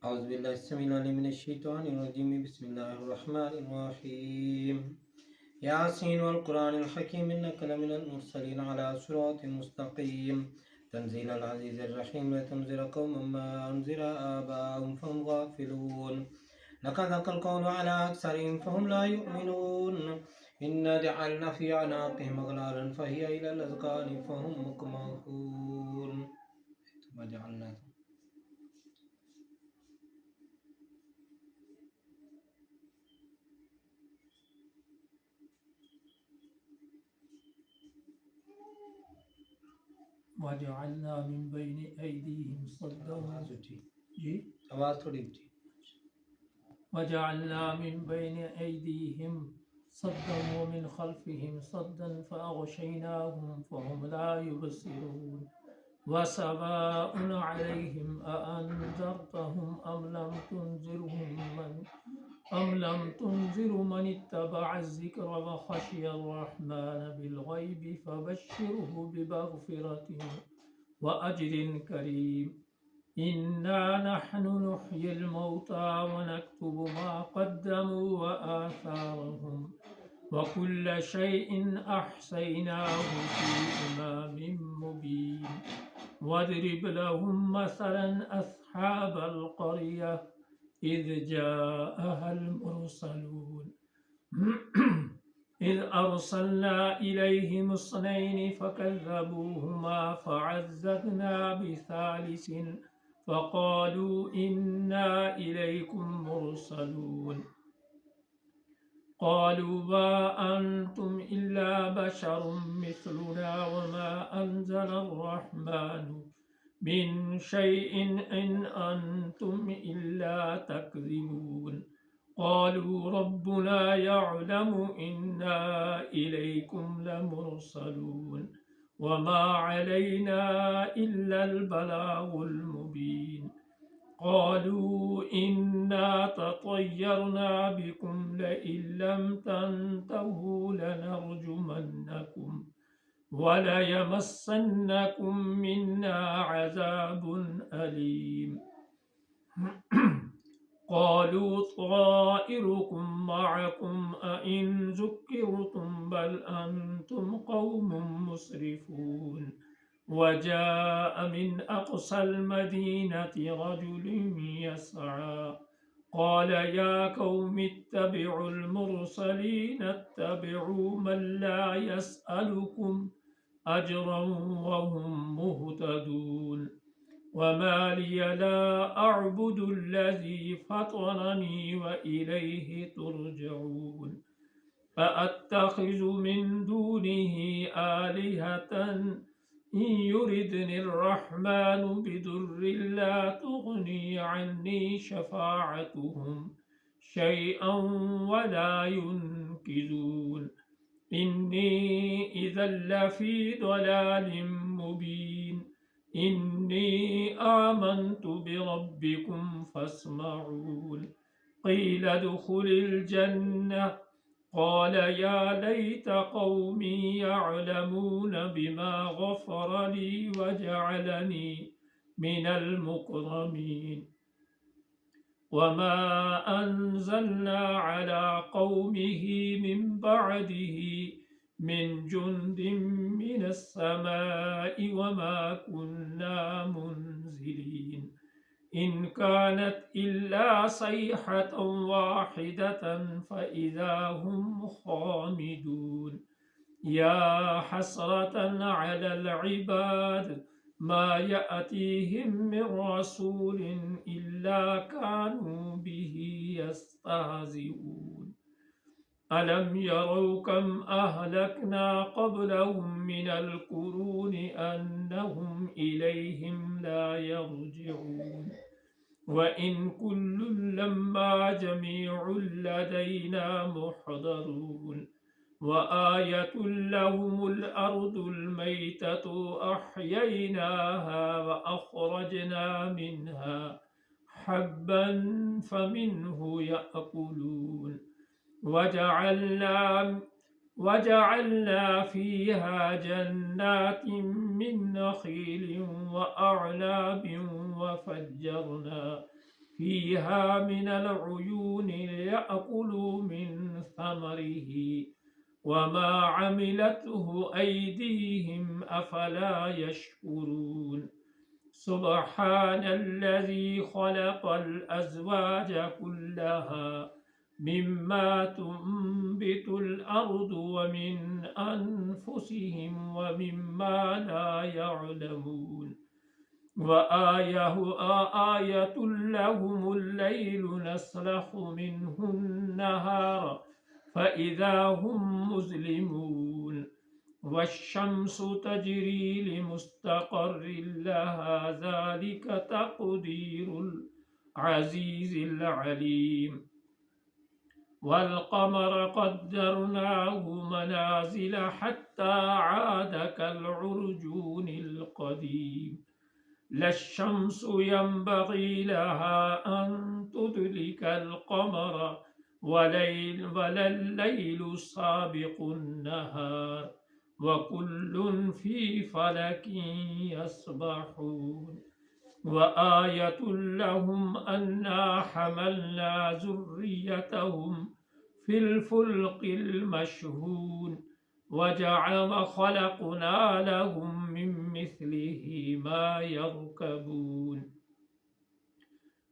أعوذ بالله السميع العليم من الشيطان الرجيم بسم الله الرحمن الرحيم ياسين والقرآن الحكيم إنك لمن المرسلين على صراط مستقيم تنزيل العزيز الرحيم لتنذر قوما ما أنذر آباءهم فهم غافلون لقد حق القول على أكثرهم فهم لا يؤمنون إنا جعلنا في أعناقهم أغلالا فهي إلى الأذقان فهم مقمحون ثم جعلنا وجعلنا من بين أيديهم صدا आवाज थोड़ी ऊंची وجعلنا من بين أيديهم صدا ومن خلفهم صدا فأغشيناهم فهم لا يبصرون وسواء عليهم أأنذرتهم أم لم تنذر من اتبع الذكر وخشي الرحمن بالغيب فبشره بمغفرة وأجر كريم إنا نحن نحيي الموتى ونكتب ما قدموا وآثارهم وكل شيء أحصيناه في إمام مبين واضرب لهم مثلا أصحاب القرية إذ جاءها المرسلون إذ أرسلنا إليهم اثنين فكذبوهما فعززنا بثالث فقالوا إنا إليكم مرسلون قالوا ما أنتم إلا بشر مثلنا وما أنزل الرحمن من شيء إن أنتم إلا تكذبون قالوا ربنا يعلم إنا إليكم لمرسلون وما علينا إلا البلاغ المبين قالوا إنا تطيرنا بكم لئن لم تنتهوا لنرجمنكم وليمسنكم منا عذاب أليم قالوا طائركم معكم أئن ذكرتم بل أنتم قوم مسرفون وجاء من أقصى المدينة رجل يسعى قال يا قوم اتبعوا المرسلين اتبعوا من لا يسألكم أجرا وهم مهتدون وما لي لا أعبد الذي فطرني وإليه ترجعون فأتخذ من دونه آلهة إن يردني الرحمن بضر لا تغني عني شفاعتهم شيئا ولا ينقذون إني إذا لفي ضلال مبين إني آمنت بربكم فاسمعون قيل ادخل الجنة قال يا ليت قومي يعلمون بما غفر لي وجعلني من المكرمين وما أنزلنا على قومه من بعده من جند من السماء وما كنا منزلين إن كانت إلا صيحة واحدة فإذا هم خامدون يا حسرة على العباد ما يأتيهم من رسول إلا كانوا به يستهزئون ألم يروا كم أهلكنا قبلهم من القرون أنهم إليهم لا يرجعون وإن كل لما جميع لدينا محضرون وآية لهم الأرض الميتة أحييناها وأخرجنا منها حبا فمنه يأكلون وجعلنا فيها جنات من نخيل وأعناب وفجرنا فيها من العيون ليأكلوا من ثمره وما عملته أيديهم أفلا يشكرون سبحان الذي خلق الأزواج كلها مما تنبت الأرض ومن أنفسهم ومما لا يعلمون وآية لهم الليل نسلخ منه النهار فإذا هم مظلمون والشمس تجري لمستقر لها ذلك تقدير العزيز العليم والقمر قدرناه منازل حتى عاد كالعرجون القديم لا الشمس ينبغي لها أن تدرك القمر ولا الليل سابق النهار وكل في فلك يسبحون وآية لهم أنا حملنا ذريتهم في الفلك المشحون خلقنا لهم من مثله ما يركبون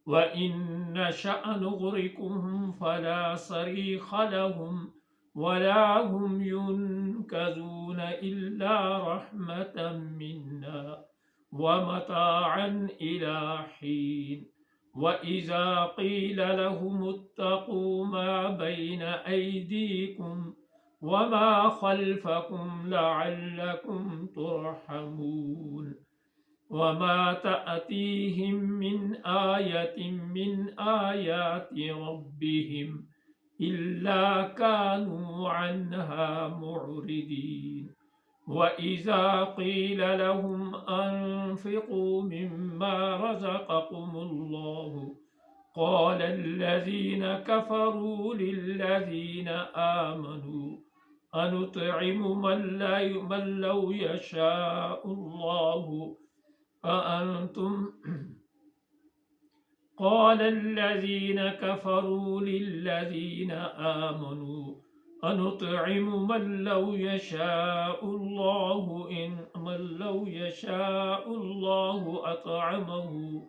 وإن نشأ نغرقهم فلا صريخ لهم ولا هم ينقذون إلا رحمة منا ومتاعا إلى حين وإذا قيل لهم اتقوا ما بين أيديكم وما خلفكم لعلكم ترحمون وما تأتيهم من آية من آيات ربهم إلا كانوا عنها معرضين وإذا قيل لهم أنفقوا مما رزقكم الله قال الذين كفروا للذين آمنوا أنطعم من لو يشاء الله قال الذين كفروا للذين آمنوا أنطعم من لو يشاء الله أطعمه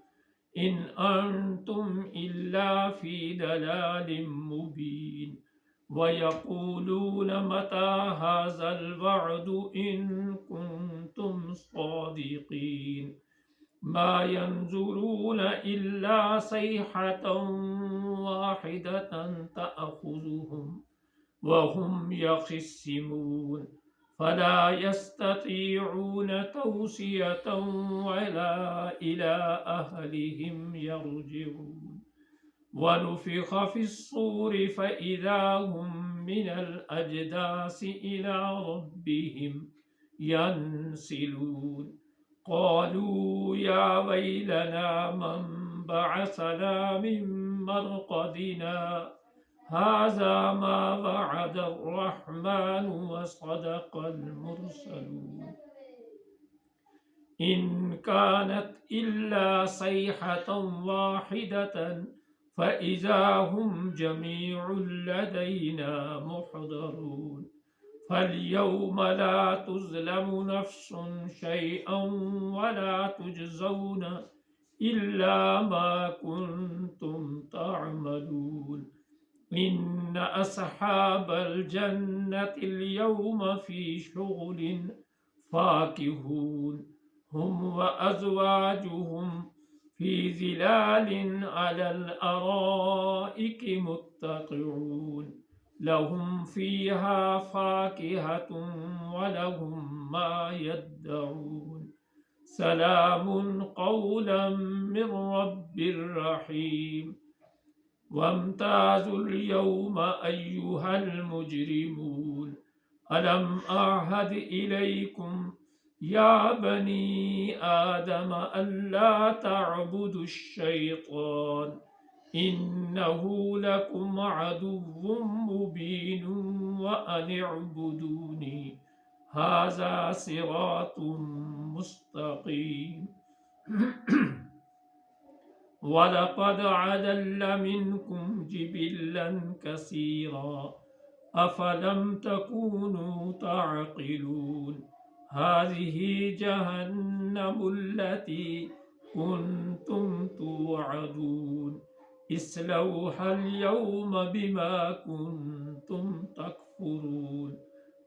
إن أنتم إلا في ضلال مبين ويقولون متى هذا الوعد إن كنتم صادقين ما ينظرون إلا صيحة واحدة تأخذهم وهم يخصمون فلا يستطيعون توصية ولا إلى أهلهم يرجعون ونفخ في الصور فإذا هم من الأجداث إلى ربهم ينسلون قالوا يا ويلنا من بعثنا من مرقدنا هذا ما وعد الرحمن وصدق المرسلون إن كانت إلا صيحة واحدة فإذا هم جميع لدينا محضرون فاليوم لا تظلم نفس شيئا ولا تجزون إلا ما كنتم تعملون إن أصحاب الجنة اليوم في شغل فاكهون هم وأزواجهم في ظلال على الأرائك متقعون لهم فيها فاكهة ولهم ما يدعون سلام قولا من رب رحيم وامتازوا اليوم أيها المجرمون ألم أعهد إليكم يا بني آدم ألا تعبدوا الشيطان إنه لكم عدو مبين وأن اعبدوني هذا صراط مستقيم वलक़द अदल्ल मिनकुम जिबिल्लन कसीरा अफलम तकूनू ताक़िलून हाज़िही जहन्नमुल्लती कुन्तुम तुअदून इस्लौहल यौम बिमा कुन्तुम तकफुरून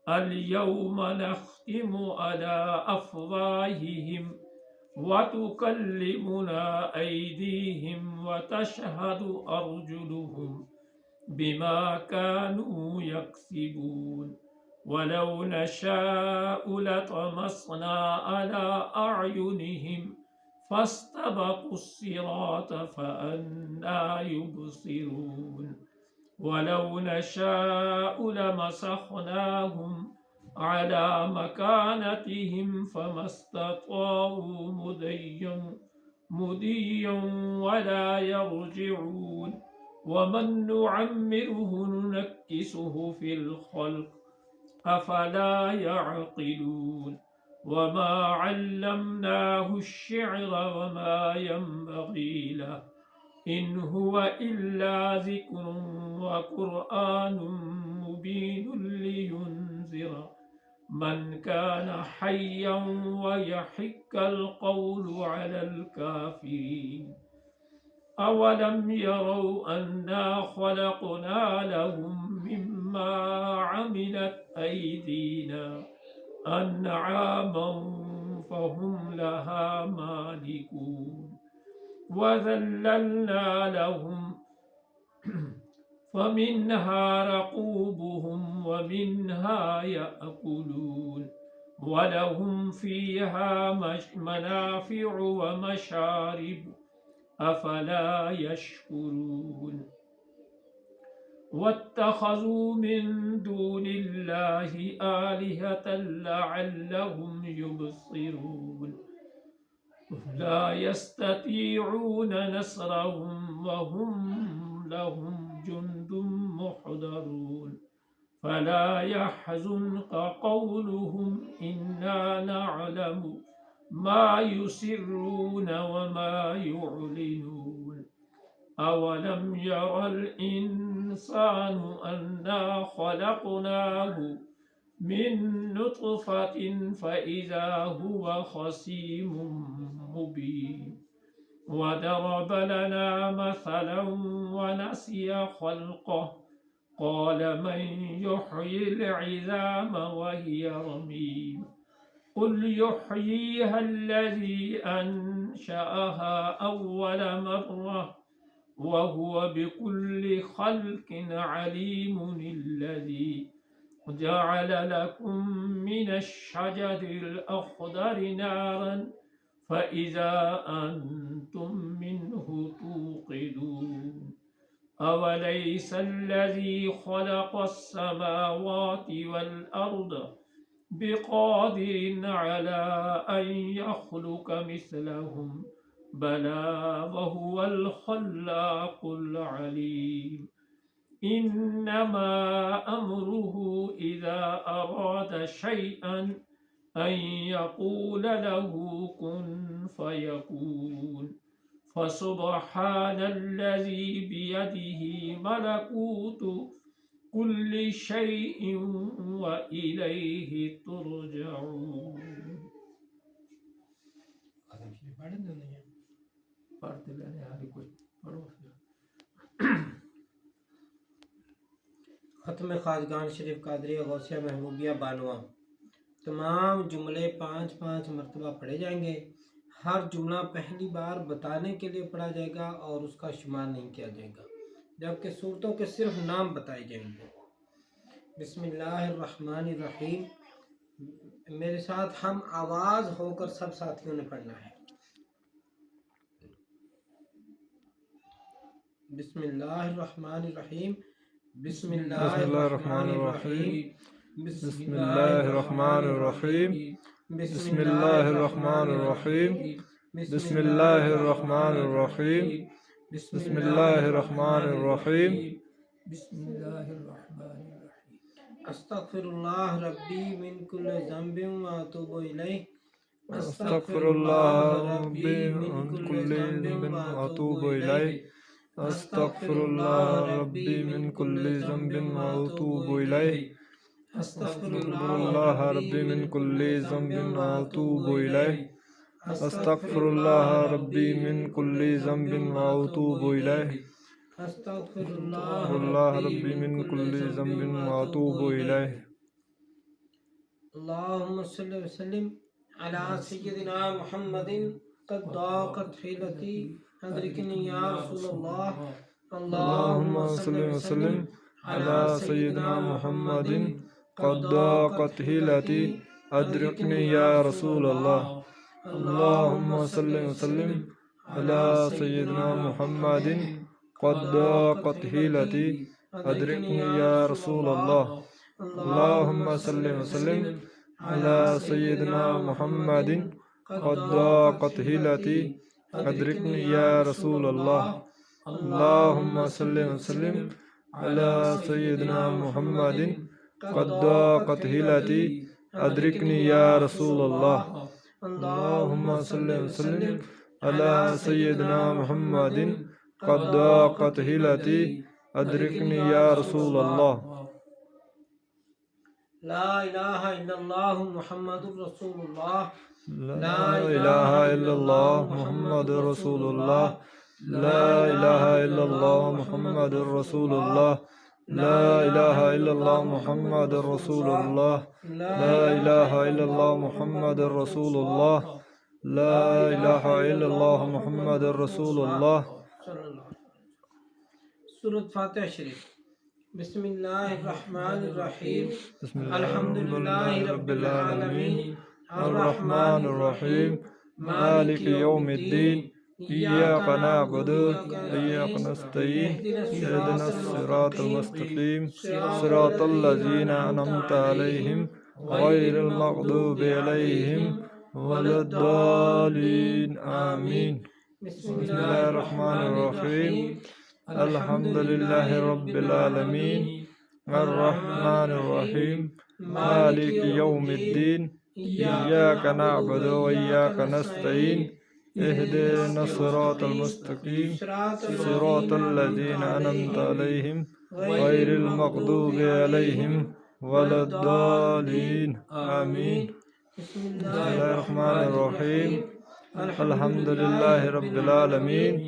अल यौम नख्तिमु अला अफ़वाहिहिम वतुकल्लिमुना ऐदीहिम वतशहदु अर्जुलुहुम बिमा कानू यक्सिबून वलौ नशाअ लतमस्ना अला अयुनिहिम फस्तबक़ु स्सिरात फअन्ना युबसिरून वलौ नशाअ लमसख़नाहुम अला मकानतिहिम फमस्तताअू मुदिय्यन वला यरजिऊन वमन नुअम्मिरहु नुनक्किसहु फिल खल्क़ अफला यअक़िलून वमा अल्लमनाहु अश्शिअर वमा यंबग़ी लहु इन हुवा इल्ला ज़िक्रुन व क़ुरआनुम मुबीनुन लियुनज़िरा मन कान हय्यन व यहिक्कल क़ौलु अलल काफ़िरीन अवलम यरौ अन्ना ख़लक़ना लहुम मिम्मा अमिलत ऐदीना अन्आमन फहुम लहा मालिकून वज़ल्ललना लहुम फमिन्हा रकूबुहुम वमिन्हा यअकुलून वलहुम फ़ीहा मनाफ़िअु वमशारिब अफला यशकुरून वत्तख़ज़ू मिन दूनिल्लाहि आलिहतन लअल्लहुम युबसिरून ला यस्ततीऊन नस्रहुम वहुम लहुम जुन्दुम मुहदरून फला यहज़ुनक क़ौलुहुम इन्ना नअलमु मा युसिर्रून वमा युअलिनून अवलम यरल इंसानु अन्ना ख़लक़नाहु मिन नुत्फ़तिन फ़इज़ा हुवा ख़सीमुम मुबीन वदरब लना मसलन वनसिय ख़ल्क़ह क़ाल मन युह्यिल इज़ाम वहिय रमीम क़ुल युह्यीहा अल्लज़ी अंशअहा अव्वल मर्रह वहुव बिकुल्लि ख़ल्क़िन अलीमुन अल्लज़ी जअल लकुम मिनश्शजरिल अख़दरि नारन फ़इज़ा अंतुम मिन्हु तूक़िदून अवलैसल्लज़ी ख़लक़स्समावाति वल अर्द बिक़ादिरिन अला अन यख़्लुक़ मिस्लहुम बला वहुवल ख़ल्लाक़ुल अलीम इन्नमा अम्रुहु इज़ा अराद शैअन अन यक़ूल लहु कुन फ़यकून फ़सुब्हानल्लज़ी बियदिही मलकूतु कुल्लि शैइन व इलैहि तुरजऊन। पढ़ते लेने आगे कुछ पढ़ो। ख़त्म ख़ाज़गान शरीफ कादरिया गौसिया महबूबिया बानवा। तमाम जुमले 5-5 मरतबा पढ़े जाएंगे। हर जुमला पहली बार बताने के लिए पढ़ा जाएगा और उसका शुमार नहीं किया जाएगा, जबकि सूरतों के सिर्फ नाम बताए जाएंगे। बिस्मिल्लाहिर्रहमानिर्रहीम। मेरे साथ हम आवाज़ होकर सब साथियों ने पढ़ना है। बिस्मिल्लाहिर्रहमानिर्रहीम। बिस्मिल्लाहिर्रहमानिर्रहीम। बिस्मिल्लाहिर्रहमानिर्रहीम। बिस्मिल्लाहिर्रहमानिर्रहीम। बिस्मिल्लाहिर्रहमानिर्रहीम। बिस्मिल्लाहिर्रहमानिर्रहीम। अस्तग़फिरुल्लाह रब्बी मिन कुल्लि ज़ंबिन व अतूबु इलैह अस्तगफिरुल्लाह रब्बी मिन कुल्ली ज़ंबिन व अतूबु इलैह अस्तगफिरुल्लाह रब्बी मिन कुल्ली ज़ंबिन व अतूबु इलैह अस्तगफिरुल्लाह रब्बी मिन कुल्ली ज़ंबिन व अतूबु इलैह अस्तगफिरुल्लाह रब्बी मिन कुल्ली ज़ंबिन व अतूबु इलैह अस्तगफिरुल्लाह रब्बी मिन कुल्ली ज़ंबिन व अतूबु इलैह अल्लाहुम्मा सल्लि व सल्लिम अला सय्यिदिना मुहम्मदिन क़द दाक़त हिलती अदरिकनी या रसूलल्लाह अल्लाहुम्मा सल्लि व सल्लिम अला सय्यिदिना मुहम्मदिन क़द दाक़त हिलती अदरिकनी या रसूलल्लाह अल्लाहुम्मा सल्लि व सल्लिम अला सय्यिदिना मुहम्मदिन क़द दाक़त हिलती अदरिकनी या रसूलल्लाह अल्लाहुम्मा सल्लि व सल्लिम अला सय्यिदिना मुहम्मदिन क़द दाक़त हिलती अदरिकनी या रसूलल्लाह अल्लाहुम्मा सल्लि व सल्लिम अला सय्यिदिना मुहम्मदिन क़द दाक़त हिलती अदरिकनी या रसूलल्लाह अल्लाहुम्मा सल्लि व सल्लिम अला सय्यिदिना मुहम्मदिन क़द दाक़त हिलती अदरिकनी या रसूलल्लाह ला इलाहा इल्लल्लाह मुहम्मदुर रसूलुल्लाह ला इलाहा इल्लल्लाह मुहम्मदुर रसूलुल्लाह ला इलाहा इल्लल्लाह मुहम्मदुर रसूलुल्लाह ला इलाहा इल्लल्लाह मुहम्मदुर रसूलुल्लाह ला इलाहा इल्लल्लाह मुहम्मदुर रसूलुल्लाह ला इलाहा इल्लल्लाह मुहम्मदुर रसूलुल्लाह सूरत फातिहा शरीफ बिस्मिल्लाहिर्रहमानिर्रहीम अल्हम्दुलिल्लाहि रब्बिल आलमीन अर्रहमानिर रहीम मालिकि यौमिद्दीन इय्याका नअबुदु व इय्याका नस्तईन इहदिनस सिरातल मुस्तकीम सिरातल लज़ीना अनअमता अलैहिम गैरिल मग़दूबि अलैहिम वलद्दालीन आमीन बिस्मिल्लाहिर रहमानिर रहीम अल्हम्दुलिल्लाहि रब्बिल आलमीन अर्रहमानिर रहीम मालिकि यौमिद्दीन इय्याका नअबुदु व इय्याका नस्तईन इहदिनस सिरातल मुस्तकीम सिरातल लज़ीना अनअमता अलैहिम गैरिल मग़दूबि अलैहिम वलद्दालीन आमीन बिस्मिल्लाहिर रहमानिर रहीम अल्हम्दुलिल्लाहि रब्बिल आलमीन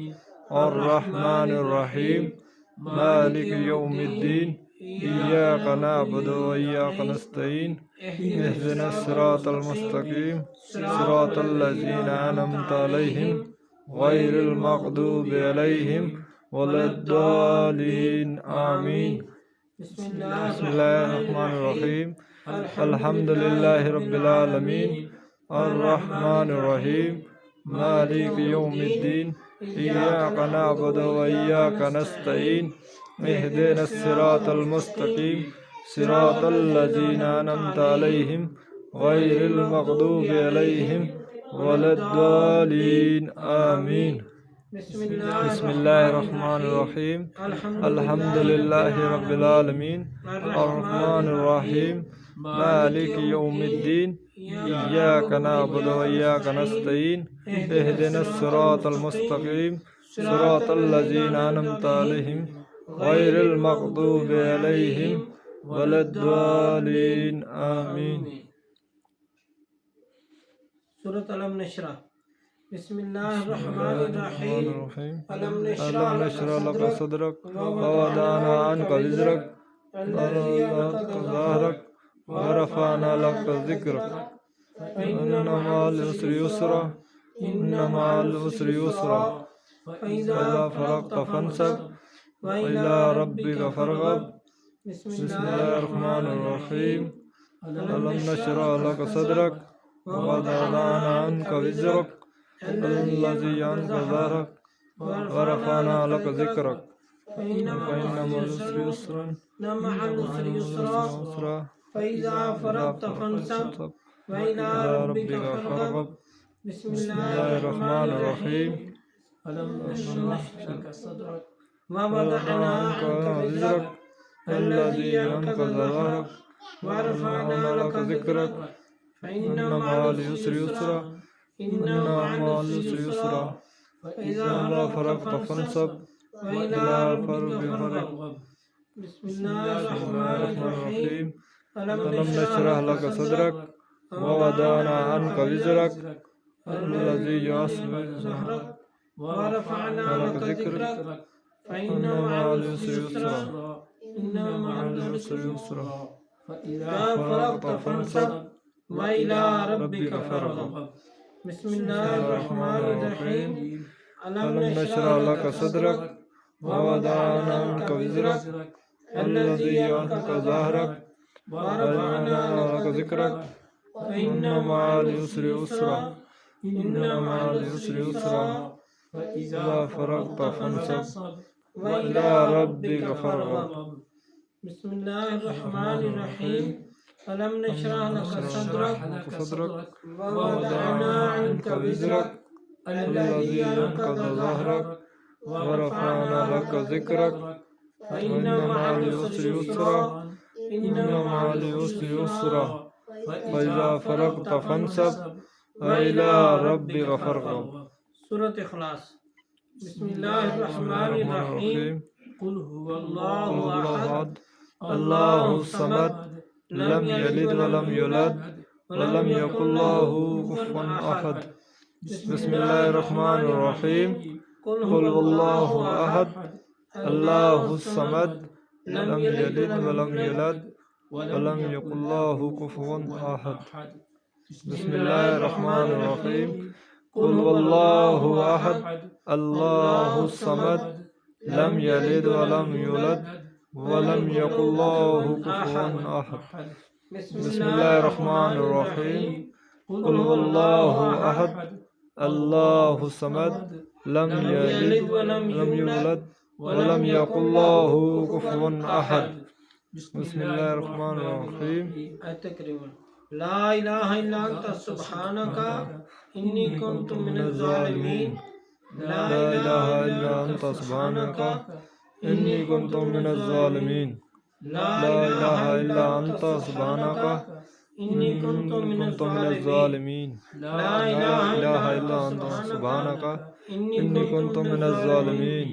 अर्रहमानिर रहीम मालिकि यौमिद्दीन इय्याका नअबुदु व इय्याका नस्तईन इहदिनस सिरातल मुस्तकीम सिरातल लज़ीना अनअमता अलैहिम गैरिल मग़दूबि अलैहिम वलद्दालीन आमीन बिस्मिल्लाहिर रहमानिर रहीम अल्हम्दुलिल्लाहि रब्बिल आलमीन अर्रहमानिर रहीम मालिकि यौमिद्दीन इय्याका नअबुदु व इय्याका नस्तईन इहदिनस सिरातल मुस्तकीम सिरातल लज़ीना अनअमता अलैहिम गैरिल मग़दूबि अलैहिम वलद्दालीन आमीन बिस्मिल्लाहिर रहमानिर रहीम अल्हम्दुलिल्लाहि रब्बिल आलमीन अर्रहमानिर रहीम मालिकि यौमिद्दीन इय्याका नअबुदु व इय्याका नस्तईन इहदिनस सिरातल मुस्तकीम सिरातल लज़ीना अनअमता अलैहिम गैरिल मग़दूबि अलैहिम वलद्दालीन आमीन सूरत अलम नशरा बिस्मिल्लाहिर्रहमानिर्रहीम अलम नशरा लक सदरक व वदअना अन्का विज़रक व रफ़अना लक ज़िक्रक इन्ना मअल उसरि युस्रा इन्ना मअल उसरि युस्रा फ़इज़ा फ़रग़त फ़ंसब व इला रब्बिका फ़रग़ब बिस्मिल्लाहिर रहमानिर रहीम अलम नशरा लक सदरक व वदअना अन्का विज़रक अल्लज़ी अन्का ज़हरक व रफ़अना लक ज़िक्रक फ़इन्ना मअल उसरि युस्रन फ़इज़ा फ़रग़त फ़ंसब व इला रब्बिका फ़रग़ब बिस्मिल्लाहिर रहमानिर रहीम अलम नशरह लक सदरक व वदअना अन्का विज़रक अल्लज़ी अन्का ज़हरक व रफ़अना लक ज़िक्रक فإن مع العسر يسرا إن مع العسر يسرا فإذا فرغت فانصب وإلى ربك فارغب بسم الله الرحمن الرحيم ألم نشرح لك صدرك ووضعنا عنك وزرك الذي يصبر ظهرك ورفعنا لك ذكرك فإن مع العسر يسرا إن مع العسر يسرا فإذا فرغت فانصب وإلى ربك فارغب بسم الله الرحمن الرحيم ألم نشرح لك صدرك ووضعنا عنك وزرك الذي أنقض ظهرك ورفعنا لك ذكرك فإن مع العسر يسرا إن مع العسر يسرا فإذا فرغت فانصب وإلى ربك فارغب بسم الله الرحمن الرحيم ألم نشرح لك صدرك ووضعنا عنك وزرك الذي أنقض ظهرك ورفعنا لك ذكرك فإن مع العسر يسرا إن مع العسر يسرا فإذا فرغت فانصب وإلى ربك فارغب سورة إخلاص بسم الله الرحمن الرحيم قل هو الله أحد الله الصمد لم يلد ولم يولد ولم يكن له كفوا أحد بسم الله الرحمن الرحيم قل هو الله أحد الله الصمد لم يلد ولم يولد ولم يكن له كفوا أحد بسم الله الرحمن الرحيم قل هو الله أحد الله الصمد لم يلد ولم يولد ولم يكن له كفوا أحد بسم الله الرحمن الرحيم قل هو الله أحد الله الصمد لم يلد ولم يولد ولم يكن له كفوا أحد بسم الله الرحمن الرحيم التكريم لا إله إلا أنت سبحانك إني كنت من الظالمين لا إله إلا أنت سبحانك إني كنت من الظالمين لا إله إلا أنت سبحانك إني كنت من الظالمين لا إله إلا أنت سبحانك إني كنت من الظالمين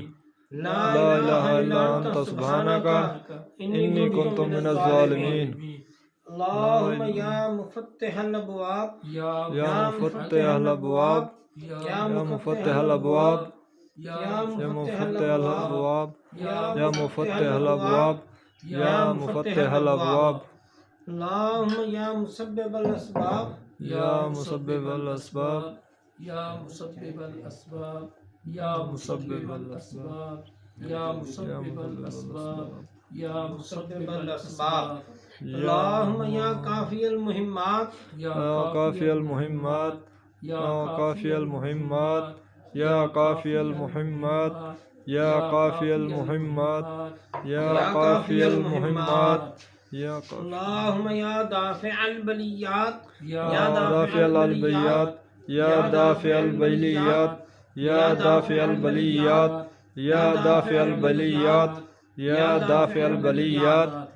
لا إله إلا أنت سبحانك إني كنت من الظالمين اللهم يا مفتح الأبواب يا مفتح الأبواب يا مفتح الأبواب يا مفتح الأبواب يا مفتح الأبواب يا مفتح الأبواب اللهم يا مسبب الأسباب يا مسبب الأسباب يا مسبب الأسباب يا مسبب الأسباب يا مسبب الأسباب يا مسبب الأسباب اللهم يا كافي المهمات يا كافي المهمات يا كافي المهمات يا كافي المهمات يا كافي المهمات يا كافي المهمات يا اللهم يا دافع البليات يا دافع البليات يا دافع البليات يا دافع البليات يا دافع البليات يا دافع البليات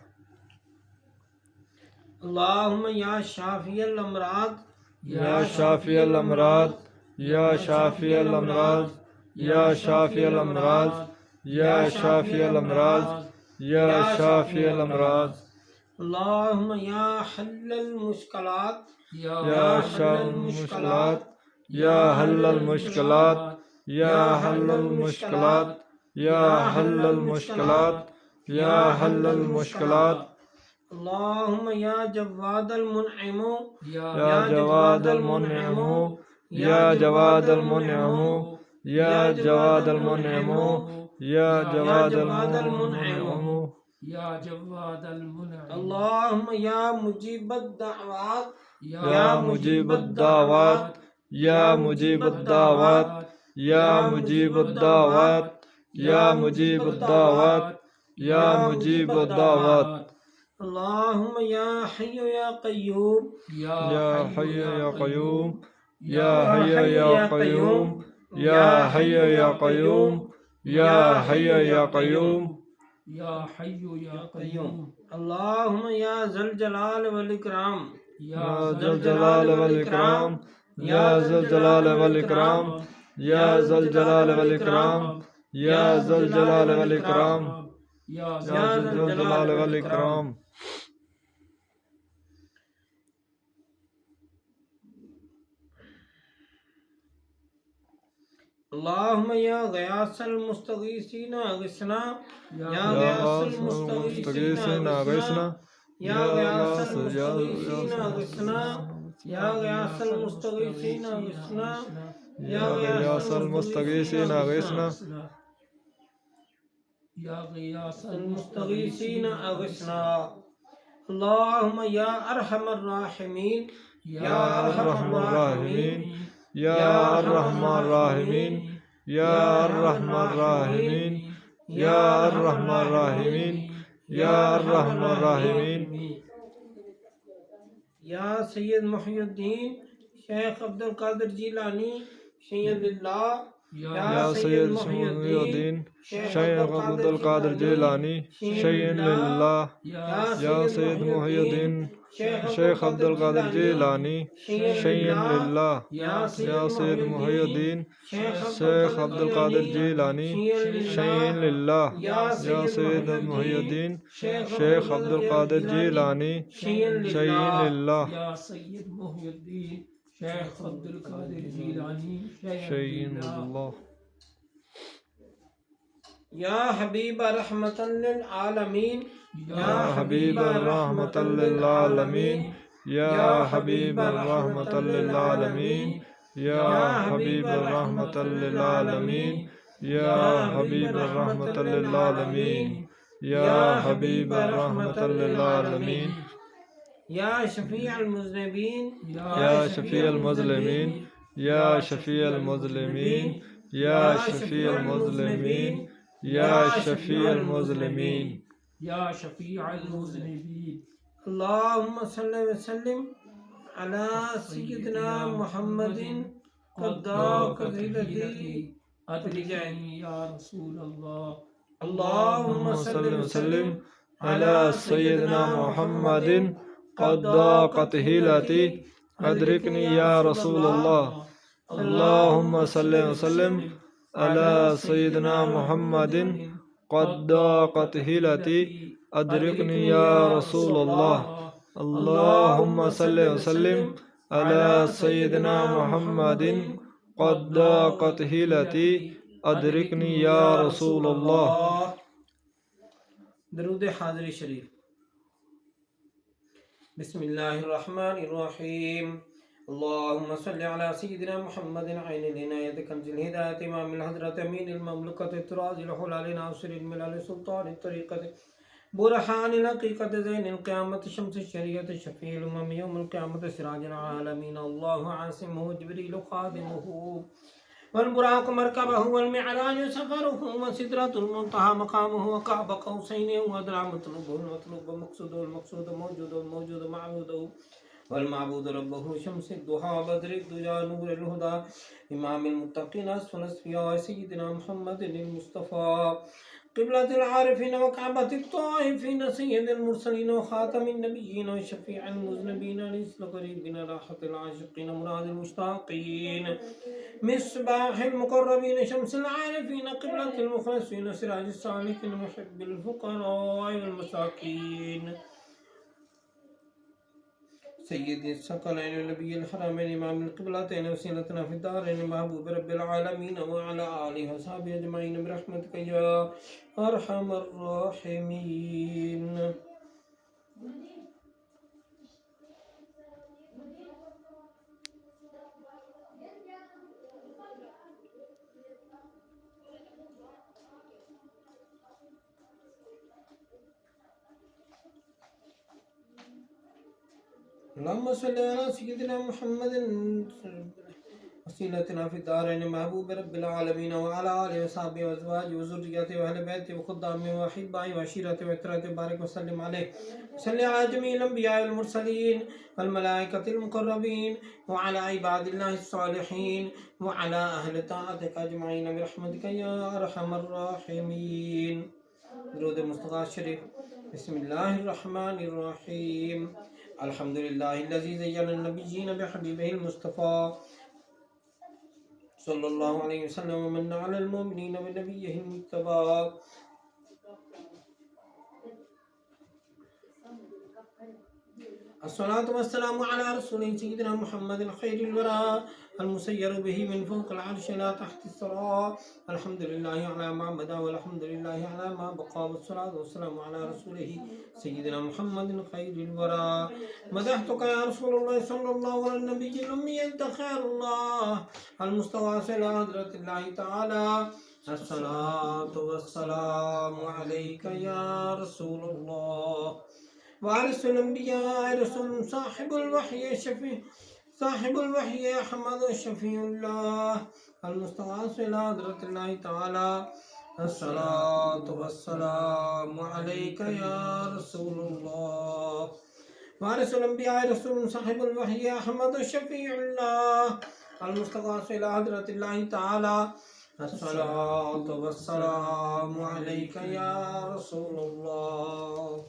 اللهم يا شافي الأمراض يا شافي الأمراض يا شافي الأمراض يا شافي الأمراض يا شافي الأمراض يا شافي الأمراض اللهم يا حل المشكلات يا حل المشكلات يا حل المشكلات يا حل المشكلات يا حل المشكلات يا حل المشكلات اللهم يا جواد المنعم يا جواد المنعم يا جواد المنعم يا جواد المنعم يا جواد المنعم يا جواد المنعم اللهم يا مجيب الدعوات يا مجيب الدعوات يا مجيب الدعوات يا مجيب الدعوات يا مجيب الدعوات يا مجيب الدعوات اللهم يا حي يا قيوم يا حي يا قيوم يا حي يا قيوم يا حي يا قيوم يا حي يا قيوم يا حي يا قيوم اللهم يا ذا الجلال والإكرام या ज़ल जलाल वल इकराम, या ज़ल जलाल वल इकराम, या ज़ल जलाल वल इकराम, या ज़ल जलाल वल इकराम, या या ज़ल जलाल वल इकराम। अल्लाहुम्मा या गयासल मुस्तगीसीन अगिसना, या या गयासल गास मुस्तगीसीन मुस्तगीसीन अगिसना, अगिसना, या गयासल गास या मुस्तगीसीन अगिसना, या गयासल मुस्तगीसीन अगिसना, या गयासल मुस्तगीसीन अगिसना, या गयासल मुस्तगीसीन अगिसना। अल्लाहुम्मा या अरहमर राहिमीन, या अर्रहमर राहिमीन, या अर्रहमर राहिमीन, या अर्रहमर राहिमीन, या अर्रहमर राहिमीन, या अर्रहमर राहिमीन। या सैयद मुहियुद्दीन शेख अब्दुल कादिर जिलानी सैयदुल्लाह, या सैयद मुहियुद्दीन शेख अब्दुल कादिर जिलानी शय्यन लिल्लाह, या सैयद मुहियुद्दीन शेख अब्दुल कादिर जिलानी शय्यन लिल्लाह, या सैयद मुहियुद्दीन शेख अब्दुल कादिर जिलानी शय्यन लिल्लाह, या सैयद मुहियुद्दीन शेख अब्दुल कादिर जिलानी शय्यन लिल्लाह, या सैयद मुहियुद्दीन शेख अब्दुल कादिर जिलानी शय्यन लिल्लाह। या हबीब रहमतन लिल आलमीन, या हबीब रहमतल लिल आलमीन, या हबीब रहमतल लिल आलमीन, या हबीब रहमतल लिल आलमीन, या हबीब रहमतल लिल आलमीन, या हबीब रहमतल लिल आलमीन। या शफी अल मुज़निबीन, या शफी अल मुज़लिमीन, या शफी अल मुज़लिमीन, या शफी अल मुज़लिमीन, या शफी अल मुज़लिमीन। या शफीअल मुज़निबीन। अल्लाहुम्मा सल्लि व सल्लिम अला सय्यिदिना मुहम्मदिन क़द्दाक़तिलती अदरिकनी या रसूल अल्लाह। अल्लाहुम्मा सल्लि व सल्लिम अला सय्यिदिना मुहम्मदिन क़द्दाक़तिलती अदरिकनी या रसूल अल्लाह। अल्लाहुम्मा सल्लि व सल्लिम अला सय्यिदिना मुहम्मदिन क़द्दाक़तिलती अदरिकनी या रसूल अल्लाह। अल्लाहुम्मा सल्लि व सल्लिम अला सय्यिदिना मुहम्मदिन क़द्दाक़तिलती अदरिकनी या रसूल अल्लाह। दरूद हाज़िरी शरीफ। बिस्मिल्लाहिर्रहमानिर्रहीम। अल्लाहुम्मा सल्लि अला सय्यिदिना मुहम्मदिन ऐनिल इनायति कंज़िल हिदायति इमामिल हज़रत अमीनिल ममलकति तराज़िल हुलाल नासिरिल मिलल सुल्तानित तरीक़ति बुरहानिल हक़ीक़ति ज़ैनिल क़ियामति शम्सिश शरीअति शफ़ीइल उम्म यौमिल क़ियामति सिराजिल आलमीन। अल्लाहु आसिमुहु जिब्रीलु ख़ादिमुहु वल बुराक़ु मरकबहु वल मिअराजु सफ़रुहु व सिदरतुल मुंतहा मक़ामुहु व क़ाब क़ौसैनि व अदना मतलूबुल मतलूब व मक़सूदुल मक़सूद मौजूदुल मौजूद माबूदुहु वल माबूद रब्बहु शम्सिद दुहा बद्रिद दुजा नूरिल हुदा इमामिल मुत्तक़ीन अस्फ़ल अस्फ़िया सय्यिदिना मुहम्मदिन मुस्तफ़ा क़िबलतिल आरिफ़ीन व कअबतित ताइफ़ीन सय्यिदिल मुरसलीन व ख़ातमिन नबिय्यीन व शफ़ीअल मुज़निबीन अनीसल क़रीबीन राहतिल आशिक़ीन मुरादिल मुश्ताक़ीन मिस्बाहिल मुक़र्रबीन शम्सिल आरिफ़ीन क़िबलतिल मुख़लसीन सिराजिस सालिकीन मुहिब्बिल फ़ुक़राइ वल मसाकीन सय्यदी सकलैन नबिय्यिल हरमैन इमामिल क़िबलतैन वसीलतना फ़िद दारैन महबूब रब्बिल आलमीन व अला आलिहि व सहबिहि अजमईन बिरहमतिका या अरहमर राहिमीन। अल्लाहुम्मा सल्लि अला सय्यिदिना मुहम्मदिन वसीलतना फ़िद दारैन महबूब रब्बिल आलमीन व अला आलिहि व सहबिहि व अज़वाजिहि व ज़ुर्रिय्यतिहि व अहलि बैतिहि व ख़ुद्दामिहि व अहिब्बाइहि व अशीरतिहि व इतरतिहि बारिक व सल्लिम अलैहि व सल्लि अला जमीइल अंबियाइ वल मुरसलीन वल मलाइकतिल मुक़र्रबीन व अला इबादिल्लाहिस सालिहीन व अला अहलि ताअतिका अजमईन बिरहमतिका या अरहमर राहिमीन। दुरूद मुस्तफ़ा शरीफ। बिस्मिल्लाहिर्रहमानिर्रहीम। अल्हम्दुलिल्लाहिल्लज़ी ज़य्यना नबिय्यीन बिहबीबिहिल मुस्तफ़ा सल्लल्लाहु अलैहि वसल्लम व मन्ना अलल मुमिनीन बिनबिय्यिहिल मुज्तबा। अस्सलातु वस्सलामु अला रसूलिना सय्यिदिना मुहम्मदिन खैरिल वरा المسير به من فوق العرش لا تحت الثرى الحمد لله على ما بدا والحمد لله على ما بقى والصلاة والسلام على رسوله سيدنا محمد خير الورى مدحتك يا رسول الله صلى الله على النبي الأمي أنت خير الله المستغاث إلى حضرة الله تعالى الصلاة والسلام عليك يا رسول الله وارث الأنبياء رسول صاحب الوحي الشفيع صاحب الوحي أحمد شفيع الله المستغاث إلى حضرة الله تعالى الصلاة والسلام عليك يا رسول الله وارث الأنبياء رسول صاحب الوحي أحمد شفيع الله المستغاث إلى حضرة الله تعالى الصلاة والسلام عليك يا رسول الله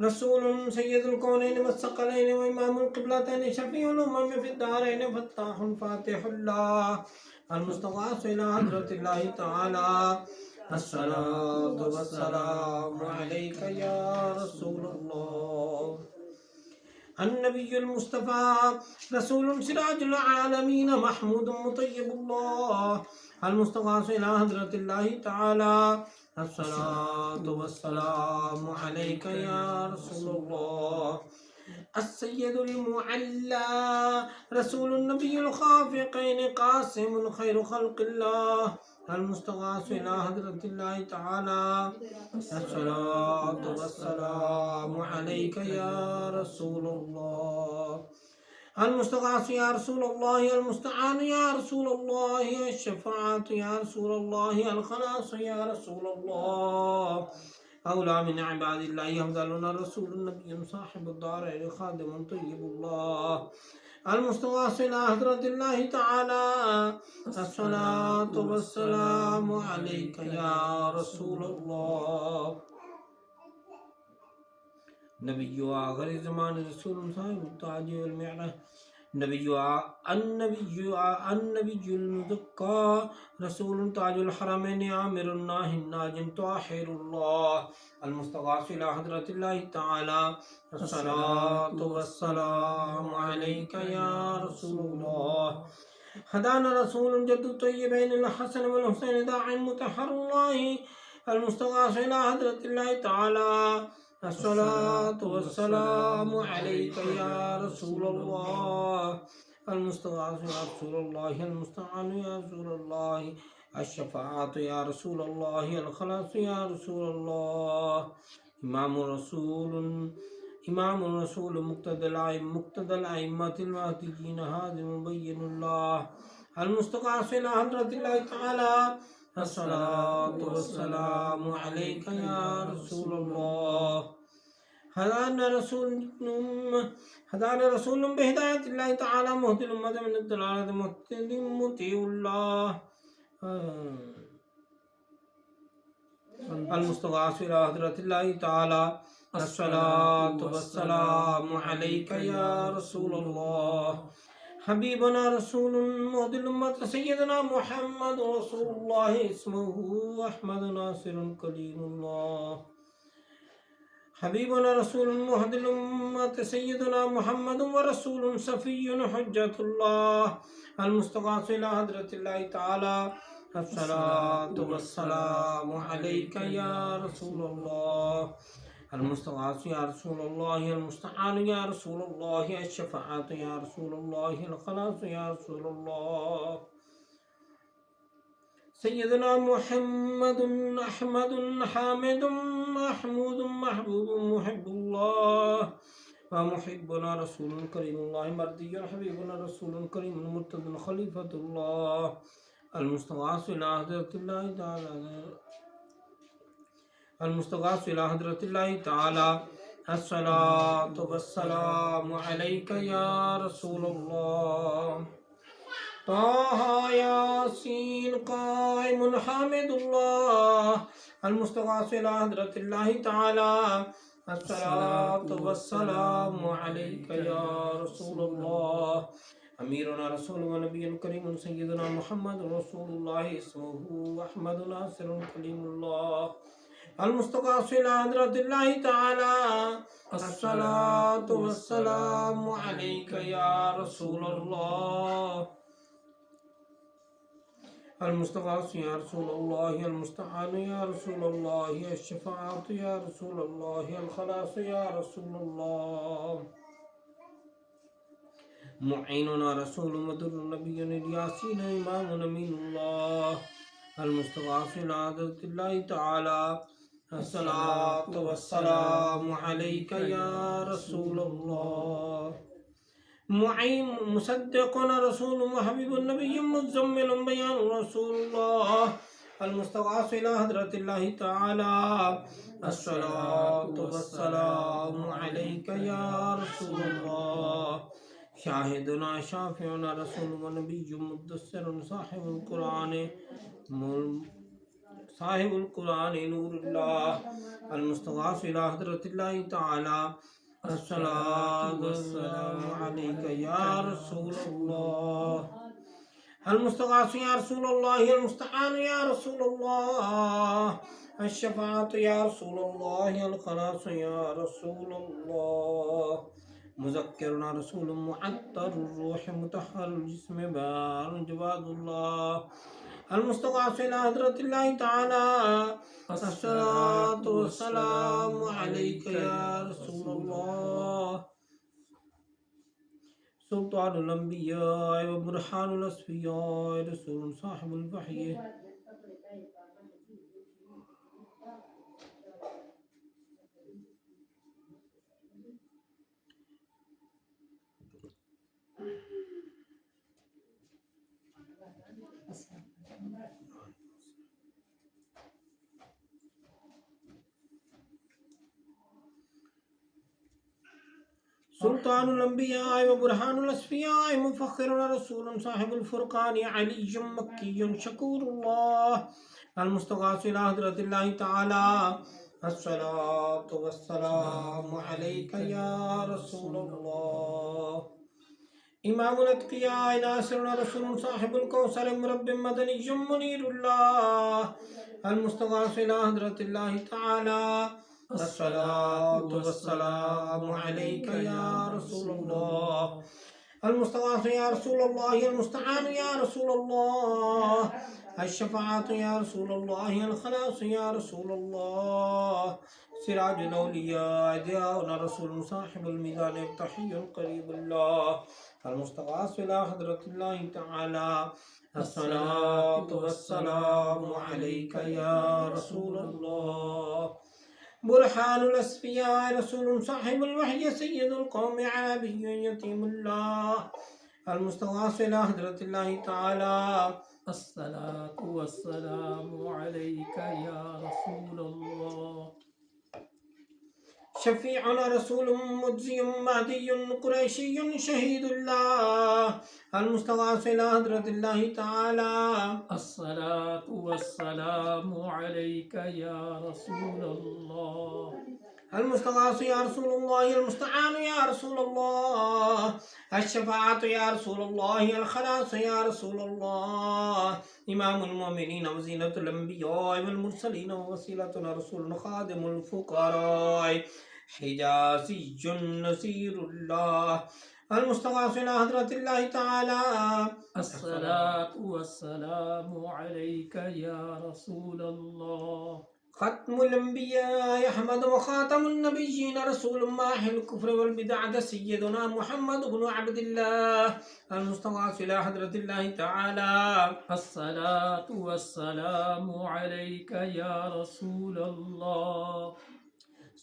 رسول سيد الكونين والثقلين وإمام القبلتين شفيع الأمم في الدارين فتاح فاتح الله المستغاث إلى حضرة الله تعالى الصلاة والسلام عليك يا رسول الله النبي المصطفى رسول سراج العالمين محمود مطيب الله المستغاث إلى حضرة الله تعالى الصلاة والسلام عليك يا رسول الله السيد المعلى رسول النبي الخافقين قاسم الخير خلق الله المستغاث إلى حضرة الله تعالى الصلاة والسلام عليك يا رسول الله المستغاث يا رسول الله المستعان يا رسول الله الشفاعة يا رسول الله الخلاص يا رسول الله أولى من عباد الله أفضلنا رسول النبي صاحب الدارين خادم طيب الله المستغاث إلى حضرة الله تعالى الصلاة والسلام عليك يا رسول الله نبي آخر زمان رسول صاحب التاج والمعرة النبي المزكى رسول تاج الحرمين عامر الناهي الناجم طاهر الله المستغاث إلى حضرة الله تعالى الصلاة والسلام عليك يا رسول الله هدانا رسول جد الطيبين الحسن والحسين داعي مطهر الله المستغاث إلى حضرة الله تعالى الصلاة والسلام عليك يا رسول الله المستغاث يا رسول الله المستعان يا رسول الله الشفاعة يا رسول الله الخلاص يا رسول الله إمام الرسول مقتدى الأئمة المهديين هادي مبين الله المستغاث إلى حضرة الله تعالى الصلاة والسلام عليك يا رسول الله هدانا رسول بهداية الله تعالى مهدي الأمة من الضلالة مهتدي مطيع الله المستغاث إلى حضرة الله تعالى الصلاة والسلام عليك يا رسول الله حبيبنا رسول مهدي الأمة سيدنا محمد رسول الله اسمه أحمد ناصر كليم الله حبيبنا رسول مهدي الأمة سيدنا محمد ورسول صفي حجة الله المستغاث إلى حضرة الله تعالى الصلاة والسلام عليك يا رسول الله المستغاث يا رسول الله المستعان يا رسول الله الشفاعة يا رسول الله الخلاص يا رسول الله سيدنا محمد أحمد حامد محمود محبوب محب الله ومحبنا رسول كريم الله مرضي حبيبنا رسول كريم مرتضى خليفة الله المستغاث إلى حضرة الله تعالى المستغاث إلى حضرة الله تعالى الصلاة والسلام عليك يا رسول الله طه ياسين قائم حامد الله المستغاث إلى حضرة الله تعالى الصلاة والسلام عليك يا رسول الله أميرنا رسول ونبي كريم سيدنا محمد رسول الله اسمه أحمد ناصر كليم الله المستقاص إلى حضرة الله تعالى الصلاة والسلام عليك يا رسول الله المستغاث يا رسول الله المستعان يا رسول الله الشفاعة يا رسول الله الخلاص يا رسول الله معيننا رسول مدر نبي الياسين إمام أمين الله المستغاث إلى حضرة الله تعالى الصلاة والسلام عليك يا رسول الله معين مصدقنا رسول وحبيب النبي مزمل بيان رسول الله المستغاث إلى حضرة الله تعالى الصلاة والسلام عليك يا رسول الله شاهدنا شافعنا رسول ونبي مدثر صاحب القرآن نور الله المستغاث إلى حضرة الله تعالى الصلاة والسلام عليك يا رسول الله المستغاث يا رسول الله المستعان يا رسول الله الشفاعة يا رسول الله الخلاص يا رسول الله مذكرنا رسول معطر الروح مطهر الجسم بار جواد الله المستغاث إلى حضرة الله تعالى الصلاة والسلام عليك يا رسول الله سلطان الأنبياء وبرهان الأصفياء رسول صاحب الوحي سلطان الأنبياء وبرهان الأصفياء مفخر رسول صاحب الفرقان علي مكي شكور الله المستغاث إلى حضرة الله تعالى الصلاة والسلام عليك يا رسول الله إمام الأتقياء ناصر رسول صاحب الكوثر مرب مدني منير الله المستغاث إلى حضرة الله تعالى الصلاة والسلام عليك يا رسول الله المستغاث يا رسول الله المستعان يا رسول الله الشفاعة يا رسول الله الخلاص يا رسول الله سراج الأولياء ضياء رسول صاحب الميزان التحي قريب الله المستغاث إلى حضرة الله تعالى الصلاة والسلام عليك يا رسول الله برهان الأصفياء رسول صاحب الوحي سيد القوم عربي يتيم الله المستغاث إلى حضرة الله تعالى الصلاة والسلام عليك يا رسول الله شفيعنا رسول مجزي مهدي قريشي شهيد الله المستغاث إلى حضرة الله تعالى الصلاة والسلام عليك يا رسول الله المستغاث يا رسول الله المستعان يا رسول الله الشفاعة يا رسول الله الخلاص يا رسول الله إمام المؤمنين وزينة الأنبياء والمرسلين ووسيلتنا رسول خادم الفقراء حجازي نصير الله المستغاث إلى حضرة الله تعالى الصلاة والسلام عليك يا رسول الله ختم الأنبياء أحمد وخاتم النبيين رسول ماحي الكفر والبدعة سيدنا محمد بن عبد الله المستغاث إلى حضرة الله تعالى الصلاة والسلام عليك يا رسول الله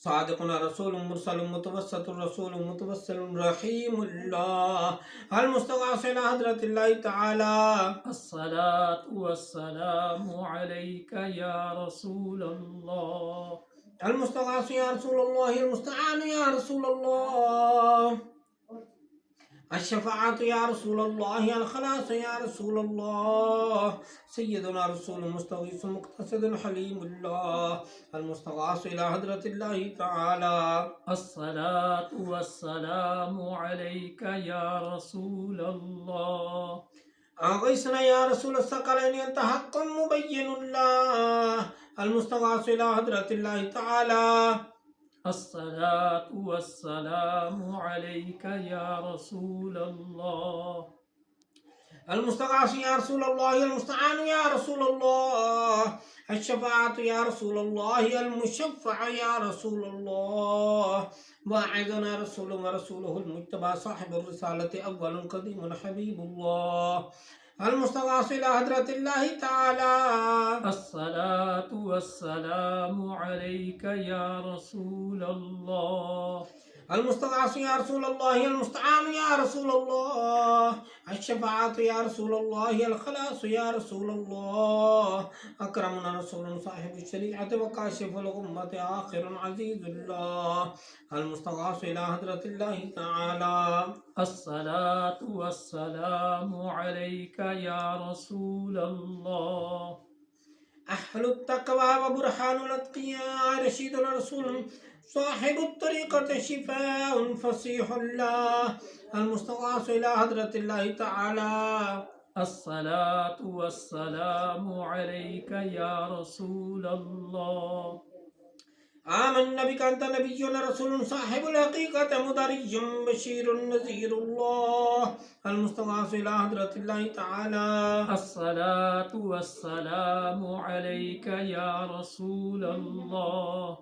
صادقنا رسول مرسل متوسط الرسول متوسل رحيم الله المستغاث إلى حضرة الله تعالى الصلاة والسلام عليك يا رسول الله المستغاث يا رسول الله المستعان يا رسول الله الشفاعة يا رسول الله، الخلاص يا رسول الله، سيدنا رسول مستغيث مقتصد حليم الله، المستغاث إلى حضرة الله تعالى. الصلاة والسلام عليك يا رسول الله. أغيثنا يا رسول الثقلين، أنت حق مبين الله، المستغاث إلى حضرة الله تعالى. الصلاة والسلام عليك يا رسول الله. المستغاث يا رسول الله، المستعان يا رسول الله، الشفاعة يا رسول الله، المشفع يا رسول الله، واعظنا رسول ورسوله المجتبى صاحب الرسالة أول قديم حبيب الله، المستغاث إلى حضرة الله تعالى. الصلاة والسلام عليك يا رسول الله. المستغاث يا رسول الله، المستعان يا رسول الله، الشفاعة يا رسول الله، الخلاص يا رسول الله، أكرمنا رسول صاحب الشريعة وكاشف الغمة آخر عزيز الله، المستغاث إلى حضرة الله تعالى. الصلاة والسلام عليك يا رسول الله. أهل التقوى وبرهان الأتقياء، رشيد رسول صاحب الطريقة، شفاء فصيح الله، المستغاث إلى حضرة الله تعالى. الصلاة والسلام عليك يا رسول الله. آمنا بك أنت نبي رسول صاحب الحقيقة، مدرج بشير نذير الله، المستغاث إلى حضرة الله تعالى. الصلاة والسلام عليك يا رسول الله.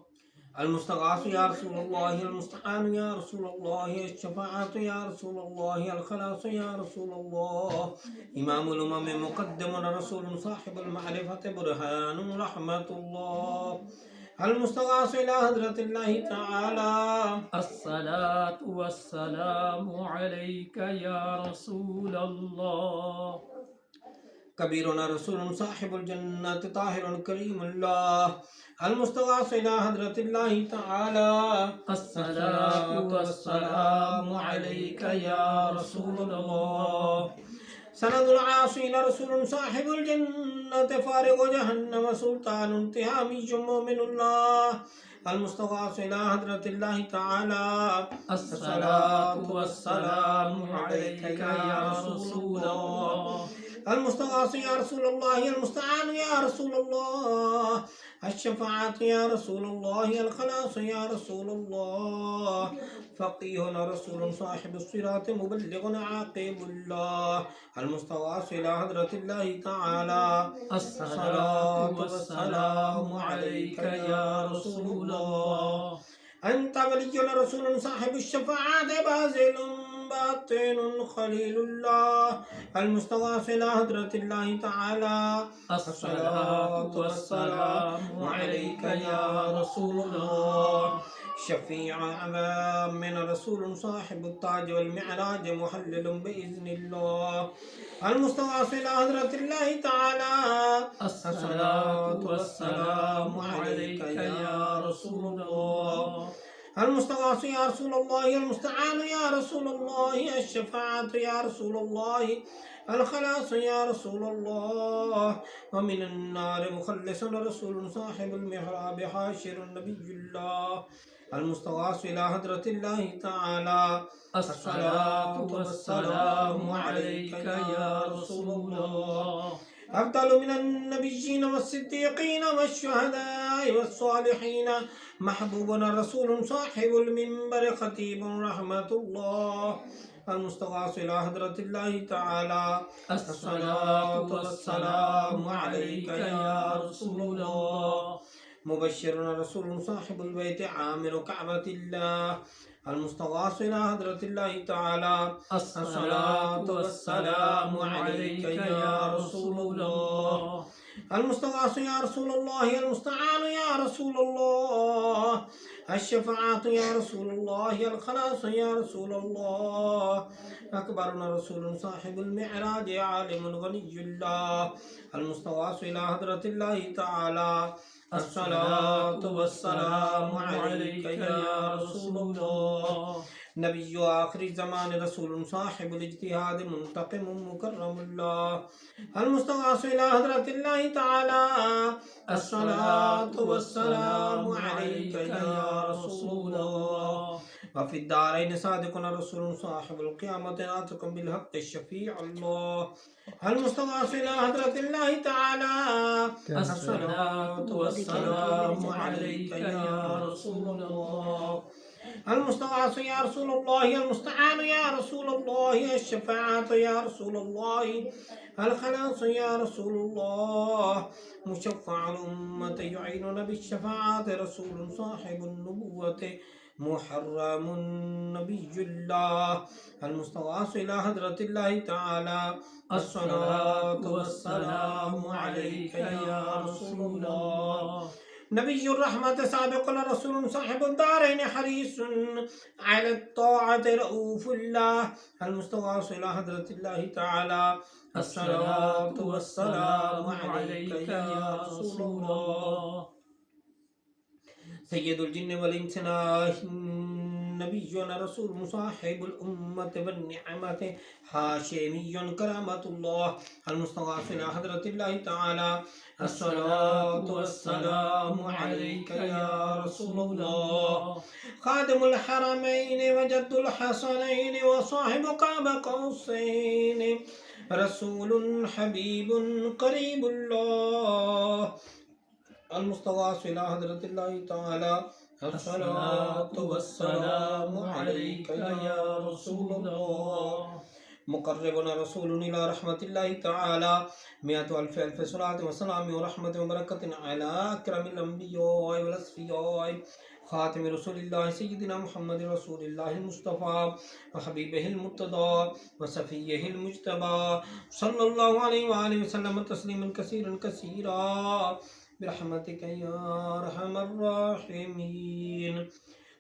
المستغاث يا رسول الله، المستعان يا رسول الله، الشفاعة يا رسول الله، الخلاص يا رسول الله، إمام الأمم مقدم رسول صاحب المعرفة، برهان رحمة الله، المستغاث إلى حضرة الله تعالى. الصلاة والسلام عليك يا رسول الله. كبيرنا رسول صاحب الجنة، طاهر كريم الله، المستغاث إلى حضرة الله تعالى. الصلاة والسلام عليك يا رسول الله. سند العاصين رسول صاحب الجنة، فارغ جهنم سلطان تهامي مؤمن الله، المستغاث إلى حضرة الله تعالى. الصلاة والسلام عليك يا رسول الله. المستغاث يا رسول الله، المستعان يا رسول الله، الشفاعة يا رسول الله، الخلاص يا رسول الله، فقيه رسول صاحب الصراط، مبلغ عاقب الله، المستغاث إلى حضرة الله تعالى. الصلاة والسلام عليك يا رسول الله. أنت ولي رسول صاحب الشفاعة، باذل باطن خليل الله، المستغاث إلى حضرة الله تعالى. الصلاة والسلام عليك يا رسول الله. شفيع أمام من رسول صاحب التاج والمعراج، محلل بإذن الله، المستغاث إلى حضرة الله تعالى. الصلاة والسلام عليك يا رسول الله. المستغاث يا رسول الله، المستعان يا رسول الله، الشفاعة يا رسول الله، الخلاص يا رسول الله، ومن النار مخلص رسول صاحب المحراب، حاشر نبي الله، المستغاث إلى حضرة الله تعالى. الصلاة والسلام عليك يا رسول الله. أفضل من النبيين والصديقين والشهداء والصالحين، محبوبنا رسول صاحب المنبر، خطيب رحمة الله، المستغاث إلى حضرة الله تعالى. الصلاة والسلام عليك يا رسول الله. مبشر رسول صاحب البيت، عامر كعبة الله، المستغاث إلى حضرة الله تعالى. الصلاة والسلام عليك يا رسول الله. المستغاث يا رسول الله، المستعان يا رسول الله، الشفاعة يا رسول الله، الخلاص يا رسول الله، أكبرنا رسول صاحب المعراج، عالم غني الله، المستغاث إلى حضرة الله تعالى. الصلاة والسلام عليك يا رسول الله. نبي آخر الزمان رسول صاحب الاجتهاد منتقم مكرم الله المستغاث إلى حضرة الله تعالى الصلاة والسلام عليك يا رسول الله وفي الدارين صادقنا رسول صاحب القيامة ناطق بالحق الشفيع الله المستغاث إلى حضرة الله تعالى الصلاة والسلام عليك يا رسول الله المستغاث يا رسول الله المستعان يا رسول الله الشفاعة يا رسول الله الخلاص يا رسول الله مشفع الأمة يعيننا بالشفاعة رسول صاحب النبوة محرم نبي الله المستغاث إلى حضرة الله تعالى الصلاة والسلام عليك يا رسول الله نبي الرحمة سابق رسول صاحب الدارين حريص على الطاعة رؤوف الله المستغاث إلى حضرة الله تعالى الصلاة والسلام عليك يا رسول الله سيد الجن والإنس نبينا رسول مصاحب الأمة والنعمة هاشمي كرامة الله المستغاث إلى حضرة الله تعالى الصلاة والسلام عليك يا رسول الله خادم الحرمين وجد الحسنين وصاحب قاب قوسين رسول حبيب قريب الله المستغاث إلى حضرة الله تعالى الصلاة والسلام عليك يا رسول الله مقربنا رسول إلى رحمة الله تعالى 100,000 صلاة وسلام ورحمة وبركة على أكرم الأنبياء والأصفياء خاتم رسول الله سيدنا محمد رسول الله المصطفى وحبيبه المرتضى وصفيه المجتبى صلى الله عليه وآله وسلم تسليما كثيرا برحمتك يا أرحم الراحمين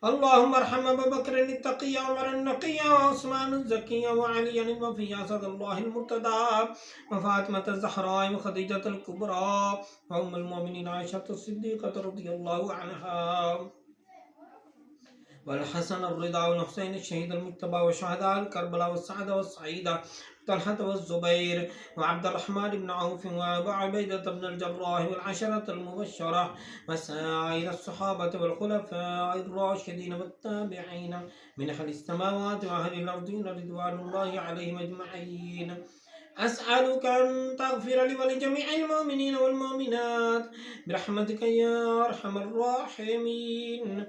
اللهم ارحم أبا بكر التقي وعمر النقي وعثمان الزكي وعليا الوفي أسد الله المرتضى وفاطمة الزهراء وخديجة الكبرى وأم المؤمنين عائشة الصديقة رضي الله عنها والحسن الرضا والحسين الشهيد المجتبى وشهداء الكربلاء والسعد والسعيدة طلحة والزبير وعبد الرحمن بن عوف وأبا عبيدة بن الجراح والعشرة المبشرة وسائر الصحابة والخلفاء الراشدين والتابعين من أهل السماوات وأهل الأرضين رضوان الله عليهم أجمعين أسألك أن تغفر لي ولجميع المؤمنين والمؤمنات برحمتك يا أرحم الراحمين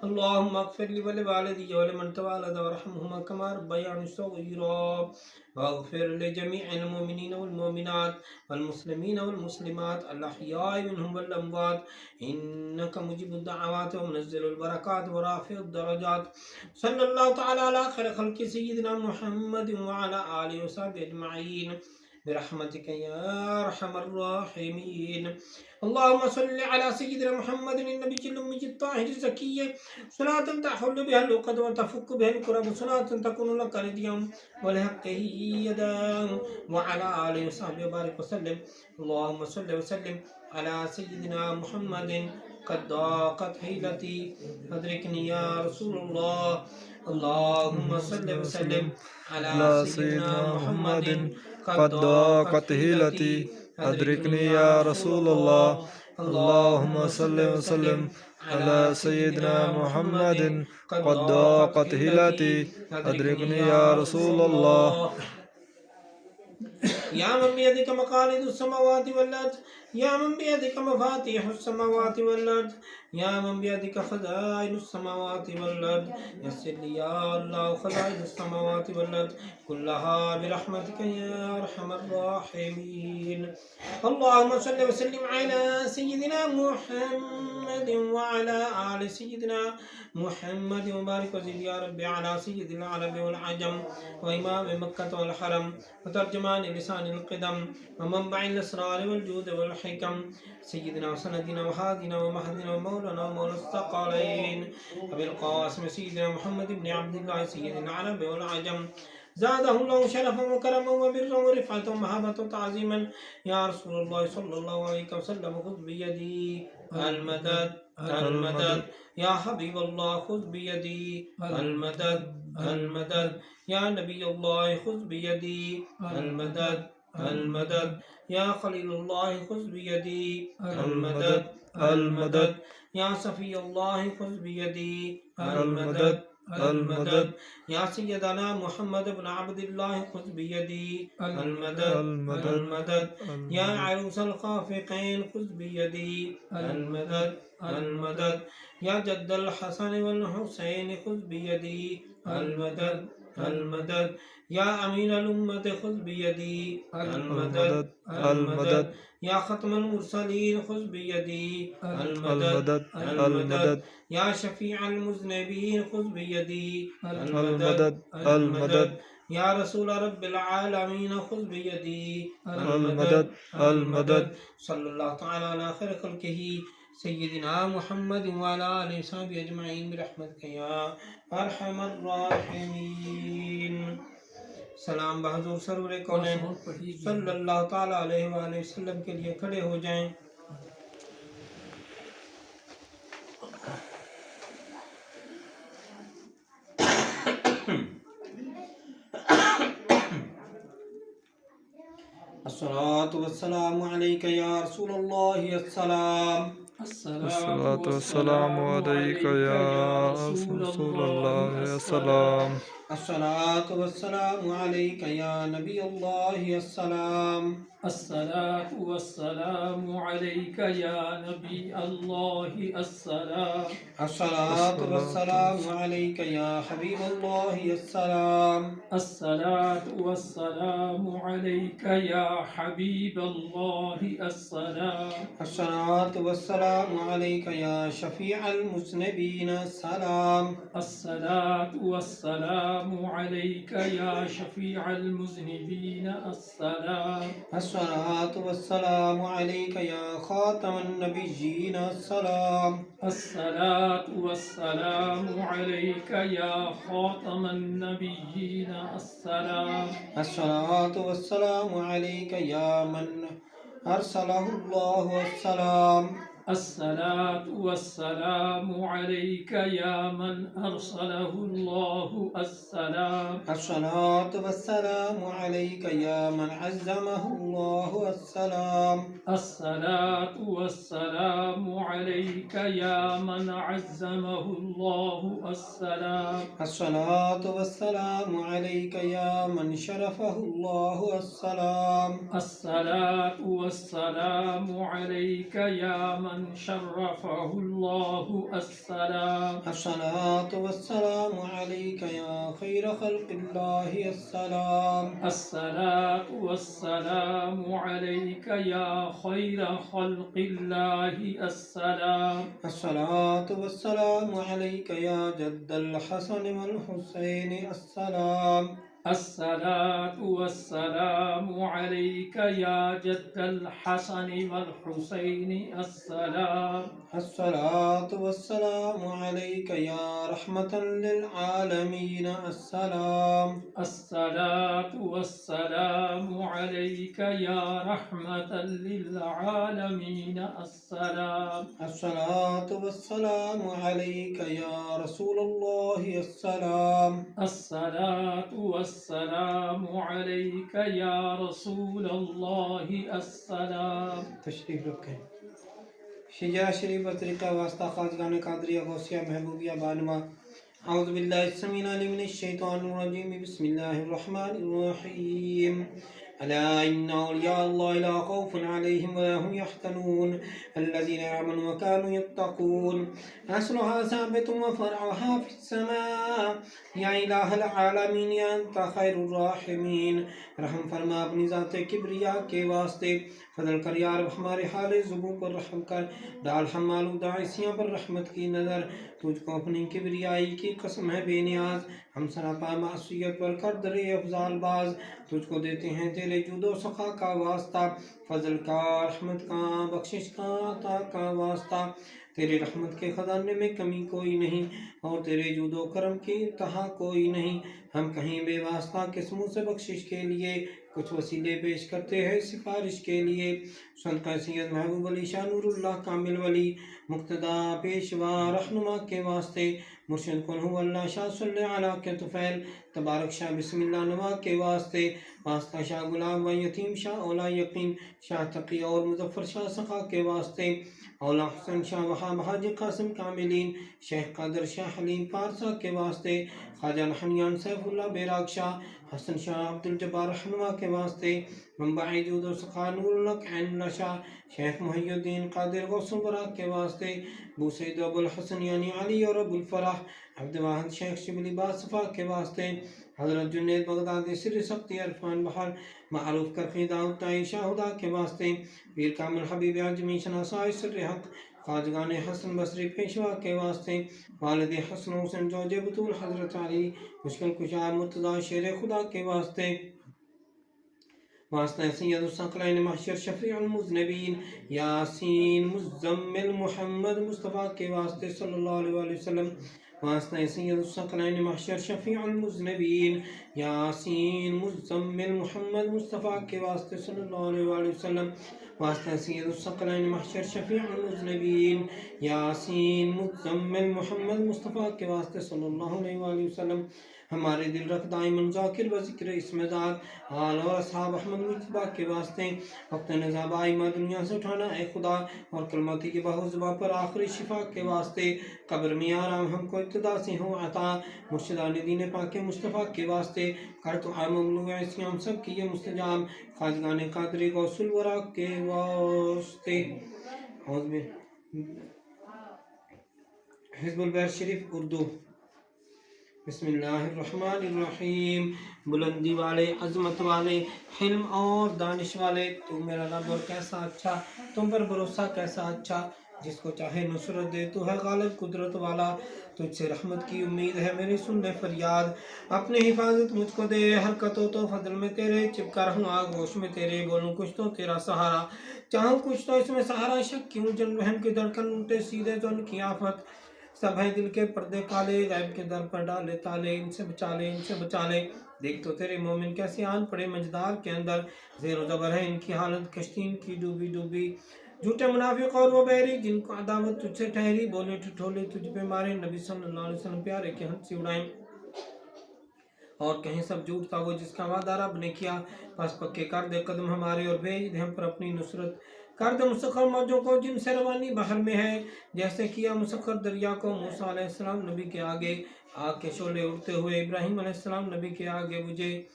اللهم اغفر لي ولوالدي ولمن توالد وارحمهما كما ربياني صغيرا واغفر لجميع المؤمنين والمؤمنات والمسلمين والمسلمات الأحياء منهم والأموات إنك مجيب الدعوات ومنزل البركات ورافع الدرجات صلى الله تعالى على خير خلق سيدنا محمد وعلى آله وصحبه أجمعين برحمتك يا أرحم الراحمين اللهم صل على سيدنا محمد النبي الأمي الطاهر الزكي صلاة تحل بها العقد وتفك بها الكرب صلاة تكون لك رديا ولحقه يدا وعلى آله وصحبه وبارك وسلم اللهم صل وسلم على سيدنا محمد قد ضاقت حيلتي أدركني يا رسول الله اللهم صل وسلم على سيدنا محمد قد ضاقت حيلتي أدركني يا رسول الله اللهم صل وسلم على سيدنا محمد قد ضاقت حيلتي أدركني يا رسول الله يا من بيدك مقاليد السماوات والأرض يا من بيدك مفاتيح السماوات والأرض يا من بيدك خزائن السماوات والأرض يسر لي يا الله خزائن السماوات والأرض كلها برحمتك يا أرحم الراحمين اللهم صل وسلم على سيدنا محمد وعلى آل سيدنا محمد وبارك وزد يا ربي على سيد العرب والعجم وإمام مكة والحرم وترجمان لسان القدم ومنبع الأسرار والجود والحكم سيدنا وسندنا وهادنا ومهدنا ومولانا ومولى الثقلين أبي القاسم سيدنا محمد بن عبد الله سيد العرب والعجم ज़ादहुल्लाहु शरफ़न व करमन व बिर्रन व रिफ़अतन व महब्बतन व तअज़ीमन या रसूलल्लाह सल्लल्लाहु अलैहि वसल्लम खुज़ बियदी अल मदद अल मदद या हबीबल्लाह खुज़ बियदी अल मदद अल मदद या नबीयल्लाह खुज़ बियदी अल मदद अल मदद या खलीलुल्लाह खुज़ बियदी अल मदद अल मदद या सफ़ीयुल्लाह खुज़ बियदी अल मदद अल मदद या सय्यदना मुहम्मद इब्न अब्दुल्लाह खुज़ बियदी अल मदद अल मदद या अरूसल ख़ाफ़िक़ैन खुज़ बियदी अल मदद अल मदद या जद्दल हसन वल हुसैन खुज़ बियदी अल मदद अल मदद या अमीनुल उम्मत खुज़ बियदी अल मदद अल मदद या खत्मुल मुरसलीन खुज़ बियदी अल मदद अल मदद या शफ़ीअल मुज़निबीन खुज़ बियदी अल मदद अल मदद या रसूल रब्बिल आलमीन खुज़ बियदी अल मदद अल मदद सल्लल्लाहु तआला अला खैर खल्क़िही सय्यिदिना मुहम्मद व अला आलिहि व सहबिहि अजमईन बिरहमतिका या अरहमर राहिमीन। सलाम बहज़ूर सरवर कौनैन सल्लल्लाहु तआला अलैहि व आलिहि वसल्लम के लिए खड़े हो जाएं। अस्सलातु वस्सलामु अलैका या रसूलल्लाह अस्सलाम। अस्सलातु वस्सलामु अलैका या रसूलल्लाह अस्सलाम। अस्सलातु वस्सलामु अलैका या नबी अल्लाह अस्सलाम। अस्सलातु वस्सलामु अलैका या नबी अल्लाह अस्सलाम। अस्सलातु वस्सलामु अलैका या हबीब अल्लाह अस्सलाम। अस्सलातु वस्सलामु अलैका या हबीब अल्लाह अस्सलाम। अस्सलातु वस्सलामु अलैका या शफीअल मुज़निबीन अस्सलाम। अस्सलातु वस्सलामु अलैका या शफीअल मुज़निबीन अस्सलाम। अस्सलातु वस्सलामु अलैका या खातमन नबिय्यीन अस्सलाम। अस्सलातु वस्सलामु अलैका या खातमन नबिय्यीन अस्सलाम। अस्सलातु वस्सलामु अलैका या मन अरसलहुल्लाहु अस्सलाम। अस्सलातु वस्सलामु अलैका या मन अरसलहुल्लाहु अस्सलाम। अस्सलातु वस्सलामु अलैका या मन अज़्ज़महुल्लाहु अस्सलाम। अस्सलातु वस्सलामु अलैका या मन अज़्ज़महुल्लाहु अस्सलाम। अस्सलातु वस्सलामु अलैका या मन शरफहुल्लाहु अस्सलाम। अस्सलातु वस्सलामु अलैका या मन शर्रफहुल्लाहु अस्सलाम। अस्सलातु वस्सलामु अलैका या खैर खल्क़िल्लाहि अस्सलाम। अस्सलातु वस्सलामु अलैका या खैर खल्क़िल्लाहि अस्सलाम। अस्सलातु वस्सलामु अलैका या जद्दल हसन वल हुसैन अस्सलाम। अस्सलातु वस्सलामु अलैका या जद्दल हसन वल हुसैन अस्सलाम। अस्सलातु वस्सलामु अलैका या रहमतन लिल आलमीन अस्सलाम। अस्सलातु वस्सलामु अलैका या रहमतन लिल आलमीन अस्सलाम। अस्सलातु वस्सलामु अलैका या रसूलल्लाह अस्सलाम। अस्सलातु वस्सलामु अलैका या रसूलल्लाह अस्सलाम। तशरीफ रखें। शिजा शरीफ तरीका वास्ता खाजगान कादरिया गौसिया महबूबिया बानवा औज़ु बिल्लाहि समीउल अलीम मिनश शैतानिर रजीम बिस्मिल्लाहिर रहमानिर रहीम। अला इन्ना औलिया अल्लाहि ला खौफुन अलैहिम व ला हुम यहज़नून अल्लज़ीना आमनू व कानू यत्तक़ून असलुहा साबितुन व फ़रउहा फ़िस समा या इलाहल आलमीन या अंत खैरुर राहिमीन। रहम फरमा अपनी ज़ात किब्रिया के वास्ते, फजल कर यार हमारे हाल ज़ुबू पर रहम कर, डाल हम आलूदा इसियाँ पर रहमत की नज़र। तुझको अपनी किब्रियाई की कसम है बेनियाज, हम सरापा मासूियत पर कर दरे अफजाल बाज, तुझको देते हैं तेरे जुदो सखा का वास्ता, फजल का, रहमत का, बख्शिश का, अता का वास्ता। तेरे रहमत के खजाने में कमी कोई नहीं, और तेरे जुदो करम की इंतहा कोई नहीं। हम कहीं बेवास्ता किस मुँह से बख्शिश के लिए कुछ वसीले पेश करते हैं सिफारिश के लिए। सदका सैयद महबूब अली शाह नूरुल्लाह कामिल वली, मुक्तदा पेशवा रहनुमा के वास्ते, मुर्शिद कुल हु अल्लाह शाह सल्ले अला के तुफैल, तबारक शाह बिस्मिल्लाह नवा के वास्ते, वास्ता शाह गुलाम व यतीम शाह औला यकीन, शाह तकी और मुजफ्फर शाह सखा के वास्ते, औला हसन शाह वहाब हाजी कासिम कामिलीन, शेख कादर शाह हलीम पारसा के वास्ते, ख्वाजा हनियान सैफुल्लाह बैराग शाह, हसन शाह अब्दुल जब्बार रहनुमा के वास्ते, मुंबई जूदो सखा नूरुल ऐन नशा, शेख मुहियुद्दीन कादिर गौसुल बराक के वास्ते, अबू सईद अबुल हसन यानी अली और अबुल फराह अब्दुल वाहिद शेख शिबली बासफा के वास्ते, हजरत जुनैद बगदादी सिर सख्ती अरफान बहर मारूफ करखी दाऊद ताई शाहुदा के वास्ते, पीर कामिल हबीब आजमी शनासाई सिर हक खाजगान हसन बसरी पेशवा के वास्ते, वालिद हसन हुसैन जोजे बतूल हजरत अली मुश्किल कुशा मुर्तज़ा शेर खुदा के वास्ते, वास्ता सैयद सकलैन महशर शफीउल मुज़नबीन यासीन मुज़म्मिल मोहम्मद मुस्तफ़ा के वास्ते सल्लल्लाहु अलैहि वसल्लम, वास्ता सैयद सकलैन महशर शफीउल मुज़नबीन यासीन मुज़म्मिल मोहम्मद मुस्तफ़ा के वास्ते सल्लल्लाहु अलैहि वसल्लम, वास्ता सैयद सकलैन महशर शफीउल मुज़नबीन यासीन मुज़म्मिल मोहम्मद मुस्तफ़ा के वास्ते सल्लल्लाहु अलैहि वसल्लम। हमारे दिल रख दाइमन ज़ाकिर व ज़िक्र इसमें ज़ात आल और असहाब अहमद मुज्तबा के वास्ते, वक्त नज़ाबाई माँ दुनिया से उठाना ए खुदा, और कलमती के बहु ज़ुबां पर आखिरी शिफा के वास्ते, कब्र में आराम हमको इब्तिदा से हो अता, मुर्शिदान दीन पाक मुस्तफ़ा के वास्ते, कर तो आम ममलू ऐसी हम सब की ये मुस्तजाब, खाजगान कादरी गौसुल वरा के वास्ते। हिज़्बुल बैर शरीफ उर्दू। बिस्मिल्लाहिर्रहमानिर्रहीम। बुलंदी वाले, अजमत वाले, हिल्म और दानिश वाले, तू मेरा रब और कैसा अच्छा, तुम पर भरोसा कैसा अच्छा, जिसको चाहे नुसरत दे, तू है गालिब कुदरत वाला, तुझसे रहमत की उम्मीद है मेरी सुन ले फरियाद, अपनी हिफाजत मुझको दे, हरकतों तो फजल में तेरे, चिपका रहूं आगोश में तेरे, बोलूं कुछ तो तेरा सहारा, चाहूं कुछ तो इसमें सहारा, शक क्यों जन बहन की धड़कन उल्टे सीधे तो उनकी आफत, सब है दिल के पर्दे काले, गैब के दर पर डाले ताले, इनसे बचा ले, इनसे बचा ले, देख तो तेरे मोमिन कैसे आन पड़े मजदार के अंदर, ज़ेरो ज़बर है इनकी हालत, कश्ती इनकी डूबी डूबी, झूठे मुनाफिक और वो बैरी, जिनको अदावत तुझसे ठहरी, बोले ठिठोले तुझ पे मारे, नबी सल्लल्लाहु अलैहि वसल्लम प्यारे के हंसी उड़ाएं, और कहीं सब झूठ था वो जिसका वादा रब ने किया, बस पक्के कर दे कदम हमारे और भेज दे हम पर अपनी नुसरत, कर दे मुसख्खर मौजों को जिनसे रवानी बहर में है, जैसे किया मुसख्खर दरिया को मूसा अलैहिस्सलाम नबी के आगे, आग के शोले उड़ते हुए इब्राहिम अलैहिस्सलाम नबी के आगे बुझे,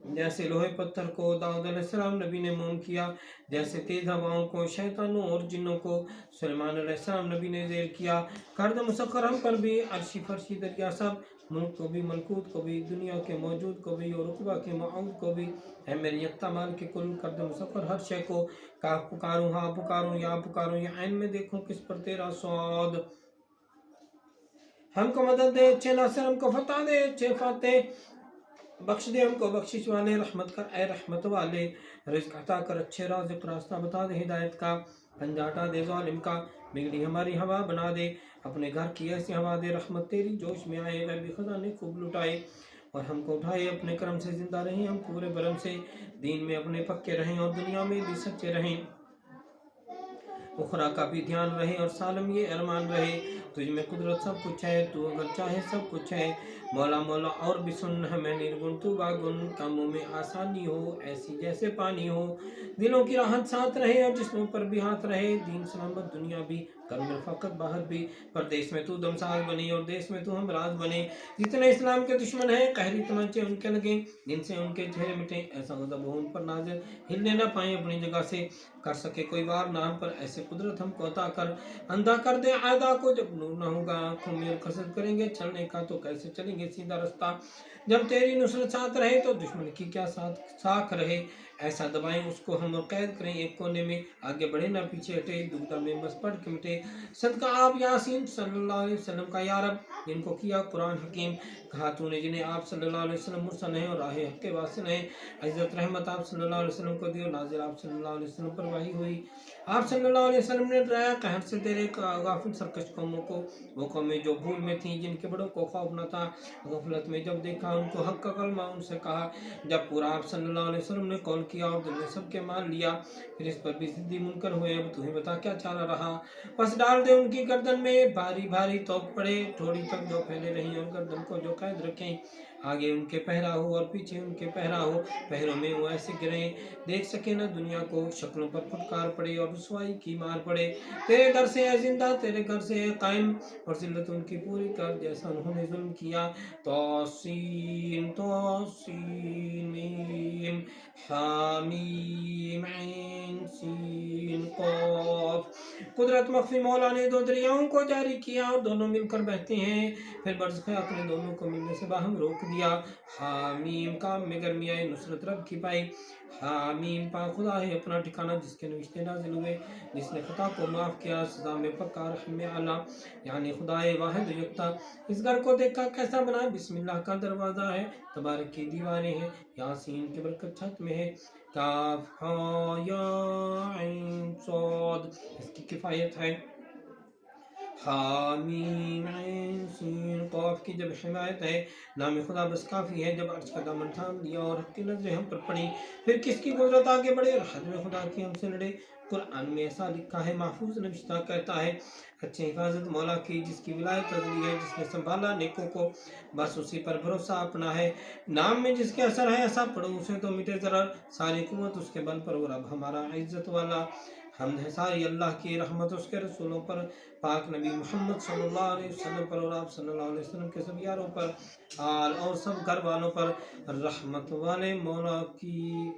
जैसे लोहे पत्थर को दाऊद अलैहिस्सलाम नबी ने मोम किया, जैसे तेज हवाओं को शैतानों और जिन्नों को सुलेमान अलैहिस्सलाम नबी ने ज़ेर किया, कर दे मुसख्खर हम पर भी अर्शी फर्शी दरिया सब, मुल्क को भी मलकूत को भी, दुनिया के मौजूद को भी और रुकबा के माऊद को भी, है मेरे यक्ता माल के कुल, कर दे मुसख्खर हर शय को, का पुकारूं हाँ पुकारूं या ऐन में देखूं किस पर तेरा स्वाद, हमको मदद दे अच्छे नासिर, हमको फतह दे अच्छे फाते, बख्श दे हमको बख्शिश वाले, रहमत कर ए रहमत वाले, रिज़्क़ अता कर अच्छे राज़िक़, रास्ता बता दे हिदायत का, पंजा हटा दे ज़ालिम का, बिगड़ी हमारी हवा बना दे, अपने घर की ऐसी हवा दे, रहमत तेरी जोश में आए, गैबी खजाने खूब लुटाए, और हमको उठाए अपने करम से, जिंदा रहें हम पूरे बरम से, दीन में अपने पक्के रहें और दुनिया में भी सच्चे रहें, उखरा का भी ध्यान रहे और सालम ये अरमान रहे, तुझ में कुदरत सब कुछ है, तू अगर चाहे सब कुछ है, मौला मौला और भी सुन, हमें निर्गुण तू बागुन, कामों में आसानी हो ऐसी जैसे पानी हो, दिलों की राहत साथ रहे और जिस्मों पर भी हाथ रहे, दीन सलामत दुनिया भी, कर में फ़कत बाहर भी, परदेश में तू दमसाज बने और देश में तू हमराज बने, जितने इस्लाम के दुश्मन हैं कहरी तमंचे उनके लगे, जिनसे उनके चेहरे मिटे, ऐसा गज़ब हो उन पर नाज़िल, हिलने न पाए अपनी जगह से, कर सके कोई वार नाम पर, ऐसे कुदरत हमको अता कर, अंधा कर दे आदा को जब नूर न होगा आँखों में, और कसरत करेंगे चलने का तो कैसे चलेंगे सीधा रास्ता, जब तेरी नुसरत साथ रहे तो दुश्मन की क्या साथ साख रहे, ऐसा दबाएं उसको हम और कैद करें एक कोने में, आगे बढ़े ना पीछे हटे, दुविधा में बस पढ़ के मिटे। सदका आप यासीन सल्लल्लाहु अलैहि वसल्लम का या रब, जिनको किया कुरान हकीम, कहा तूने जिन्हें आप सल्लल्लाहु अलैहि वसल्लम मुरसल हैं और राह हक के वासिल हैं, इज्जत रहमत आप सल्लल्लाहु अलैहि वसल्लम को दियो, नाज़िल आप सल्लल्लाहु अलैहि वसल्लम पर वही हुई। आप सल्लल्लाहु अलैहि वसल्लम ने डराया कहर से तेरे गाफिल सरकश कौमों को, वो कौमें जो भूल में थी, जिनके बड़ों को खौफ न था, गफलत में जब देखा उनको हक का कलमा उनसे कहा। जब पूरा आप सल्लल्लाहु अलैहि वसल्लम ने कौल किया और दिल ने सबके मान लिया, फिर इस पर भी जिद्दी मुनकर हुए, अब तुम्हें बता क्या चारा रहा। बस डाल दे उनकी गर्दन में भारी भारी तोप पड़े, थोड़ी तक जो फैले रही और गर्दन को जो कैद रखें, आगे उनके पहरा हो और पीछे उनके पहरा हो, पहरों में वो ऐसे गिरे देख सके न दुनिया को, शक्लों पर फटकार पड़े और रुसवाई की मार पड़े। तेरे घर से है जिंदा, तेरे घर से है कायम, और जिल्लत उनकी पूरी कर जैसा उन्होंने जुल्म किया। तौसीन तौसीन मीम हामीम ऐन सीन क़ाफ। कुदरत मख्फी मौला ने दो दरियाओं को जारी किया और दोनों मिलकर बहते हैं, फिर बरसख अपने दोनों को मिलने से बाहम रोक दिया। हामीम काम में गर्मी आई, नुसरत रब की पाई। हामीम पा खुदा है अपना ठिकाना, जिसके नविश्ते नाजिल हुए, जिसने खता को माफ़ किया, सजा में पक्का रहम में आला, यानी खुदाए वाहिद यकता। इस घर को देखा कैसा बना, बिस्मिल्लाह का दरवाज़ा है, तबारक की दीवारें हैं, यासीन की बरकत छत में है। काफ हा या ऐन सॉद, इसकी किफ़ायत है। हामीम ऐन सीन क़ाफ की जब हिमायत है, नाम खुदा बस काफ़ी है। जब अर्श का दामन थाम लिया और हक की नजरें हम पर पड़ी, फिर किसकी कुदरत आगे बढ़े और हद में खुदा की हमसे लड़े। कुरान में ऐसा लिखा है, महफूज नविश्ता कहता है, अच्छी हिफाजत मौला की, जिसकी विलायत अज़ली है, जिसने संभाला नेकों को, बस उसी पर भरोसा अपना है। नाम में जिसके असर है, ऐसा पढ़ो उसे तो मिटे ज़रर, सारी कुव्वत उसके बल पर, और अब हमारा इज्जत वाला। हमद है सारी अल्लाह की, रहमत उसके रसूलों पर, पाक नबी मोहम्मद सल्लल्लाहु अलैहि वसल्लम पर और आप सल्लल्लाहु अलैहि वसल्लम के सब यारों पर, आल और सब घर वालों पर, रहमत वाले मौला की।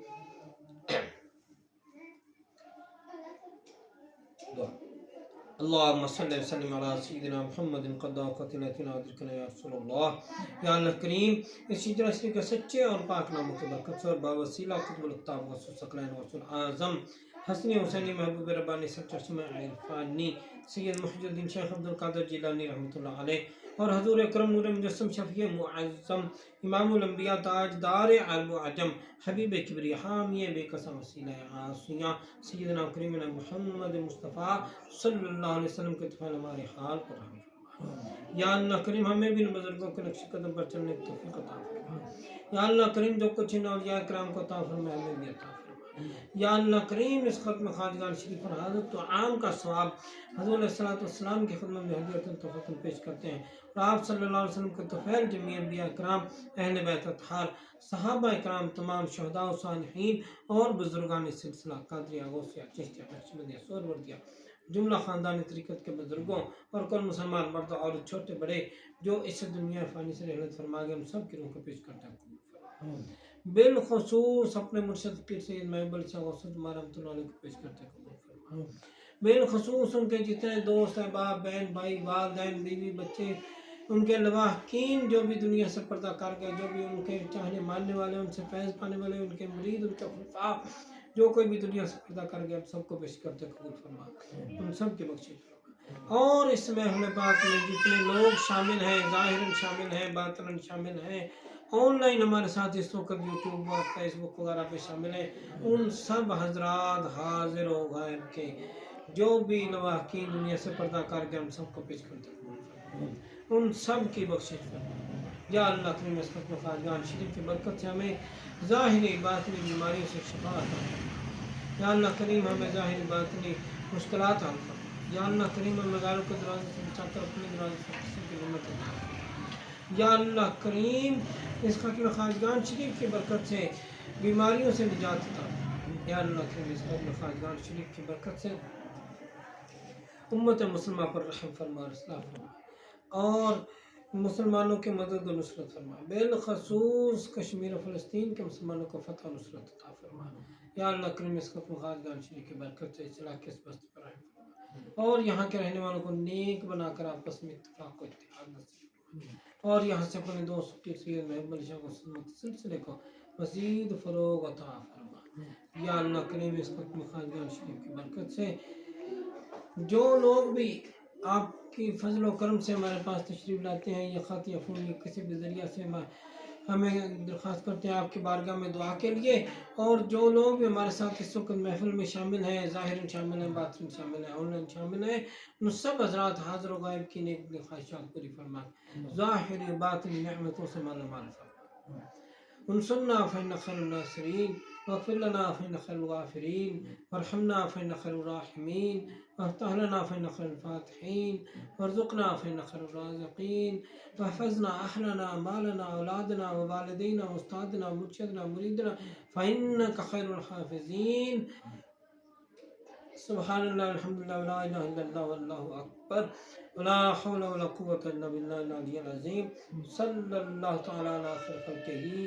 अल्लाहुम्मा सल्लि व सल्लिम अला सय्यिदिना मुहम्मदिन क़द्दा क़तिलतिना अदरिकना या रसूलल्लाह। या अल्लाह करीम, इस हिजरा शरीफ के सच्चे और पाक नामों की बरकत से और बावसीला कुतुबुल अक़ताब व सकलैन रसूल आज़म हसनी हुसैनी महबूब रब्बानी सच्चशमा इरफानी सैयद मुहिजुद्दीन शेख अब्दुल कादिर जिलानी रहमतुल्लाह अलैह और हजूर अकरम नूर मुजस्सम शफी मुअज़्ज़म इमामुल अंबिया ताजदार अरब व अजम हबीब किबरिया हामी बेकसम वसीला आसिया सैयदना करीमना मुहम्मद मुस्तफ़ा सल्लल्लाहु अलैहि वसल्लम के तफ़ैल हमारे हाल पर रहम। या अल्लाह करीम, हमें भी इन बुजुर्गों के नक्श कदम पर चलने की तौफीक अता फरमा। या अल्लाह करीम, जो कुछ इन औलिया किराम को अता फरमा, हमें भी अता फरमा। या अल्लाह करीम, इस खत्म खाजगान शरीफ पर हाज़िर तो आम का सवाब हज़रत अलैहिस्सलातु वस्सलाम की खिदमत में हदीयतुन तोहफ़तुन पेश करते हैं, और आप सल्लल्लाहु अलैहि वसल्लम के तफ़ैल जमी अंबिया किराम, अहले बैत अतहार, सहाबा किराम, तमाम शुहदा व सालिहीन और बुजुर्गान सिलसिला कादरिया गौसिया चिश्तिया नक्शबंदिया सोहरवर्दिया, जुमला ख़ानदानी तरीक़त के बुजुर्गों और कुल मुसलमान मर्द और छोटे बड़े जो इस दुनिया फ़ानी से रहलत फरमा गए, उन सब की रूह को पेश करता है। बिलखसूस अपने मुर्शिद पीर सैयद महबूब शाह गौसुद रहमतुल्लाह अलैह को पेश करते हैं। बिलखसूस उनके जितने दोस्त अहबाब, बहन भाई, वालिदैन, बीवी बच्चे, उनके लवाहकीन जो भी दुनिया से पर्दा कर गए, जो भी उनके चाहने मानने वाले, उनसे फैज़ पाने वाले, उनके मुरीद, उनके खुलफा, जो कोई भी दुनिया से पर्दा कर गया, सबको पेश करते कबूल फरमा, उन सब की बख्शिश फरमा। और इस महफ़िल पाक में जितने लोग शामिल हैं, ज़ाहिरन शामिल हैं, बातिनन शामिल हैं, ऑनलाइन हमारे साथ इस वक्त यूट्यूब और फेसबुक वगैरह पे शामिल हैं, उन सब हजरात हाजिर हो गैब के जो भी लवाहकीन दुनिया से पर्दा कर गए, हम सबको पेश करते हैं, उन सब की बख्शिश फरमा। या अल्लाह करीम, इस खत्म खाजगान शरीफ की बरकत से हमें ज़ाहिरी बातिनी बीमारियों से शिफा अता फरमा। या अल्लाह करीम, हमें ज़ाहिरी बातिनी मुश्किलात हल फरमा। या अल्लाह करीम, हमें गारों के दरवाजे से बचाकर अपने दरवाजे से किसी की हिम्मत अता फरमा। या अल्लाह करीम, इस खत्म खाजगान शरीफ की बरकत से बीमारियों से निजात अता फरमा। या अल्लाह करीम, इस खत्म खाजगान शरीफ की बरकत से उम्मत मुसलमा पर रहम फरमा और इस्लाह फरमा और मुसलमानों के मदद और नुसरत फरमा। बिलखसूस कश्मीर और फ़लस्तीन के मुसलमानों को फ़तह और नुसरत अता फरमा। या अल्लाह करीम, इस खत्म खाजगान शरीफ की बरकत से इस इलाके से बस्ती पर रहम फरमा और यहाँ के रहने वालों को नेक बनाकर आपस में इत्तेफाक को इत्तेहाद नसीब फरमा और यहाँ से अपने दोस्त के सैयद महबूब शाह सिलसिले को मज़ीद फ़रोग़ अता फरमा। या अल्लाह करीम इस वक्त में खाजगान शरीफ की बरकत से जो लोग भी आपकी फजल व करम से हमारे पास तशरीफ़ लाते हैं या ख़त या फ़ोन या किसी भी ज़रिया से हमें दरख्वास्त करते हैं आपकी बारगाह में दुआ के लिए। और जो लोग भी हमारे साथ इस वक्त महफिल में शामिल हैं, ज़ाहिरन शामिल हैं, बातिन शामिल हैं, ऑनलाइन शामिल हैं, उन सब हज़रात हाज़िर व गायब की नेक ख्वाहिशात पूरी फरमा, ज़ाहिर बातिन नेमतों से माला माल फरमा। उनसुरना फ़इन्नका खैरुन नासिरीन वग़फ़िर लना फ़इन्नका खैरुल गाफ़िरीन वरहमना फ़इन्नका खैरुर राहिमीन वफ़्तह लना फ़इन्नका खैरुल फ़ातिहीन वरज़ुक़ना फ़इन्नका खैरुर राज़िक़ीन वहफ़ज़ना अहलना मालना औलादना व वालिदैन व उस्तादना व मुर्शिदना मुरीदना फ़इन्नका खैरुल हाफ़िज़ीन। सुब्हानल्लाह वल्हम्दुलिल्लाह व ला इलाहा इल्लल्लाह वल्लाहु अकबर व ला हौला व ला कुव्वता इल्ला बिल्लाहिल अलिय्यिल अज़ीम। सल्लल्लाहु तआला अला खैरि ख़ल्क़िही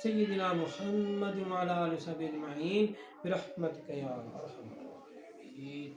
सय्यिदिना मुहम्मद व अला आलिहि व सहबिहि अजमईन बिरहमतिका या अरहमर राहिमीन।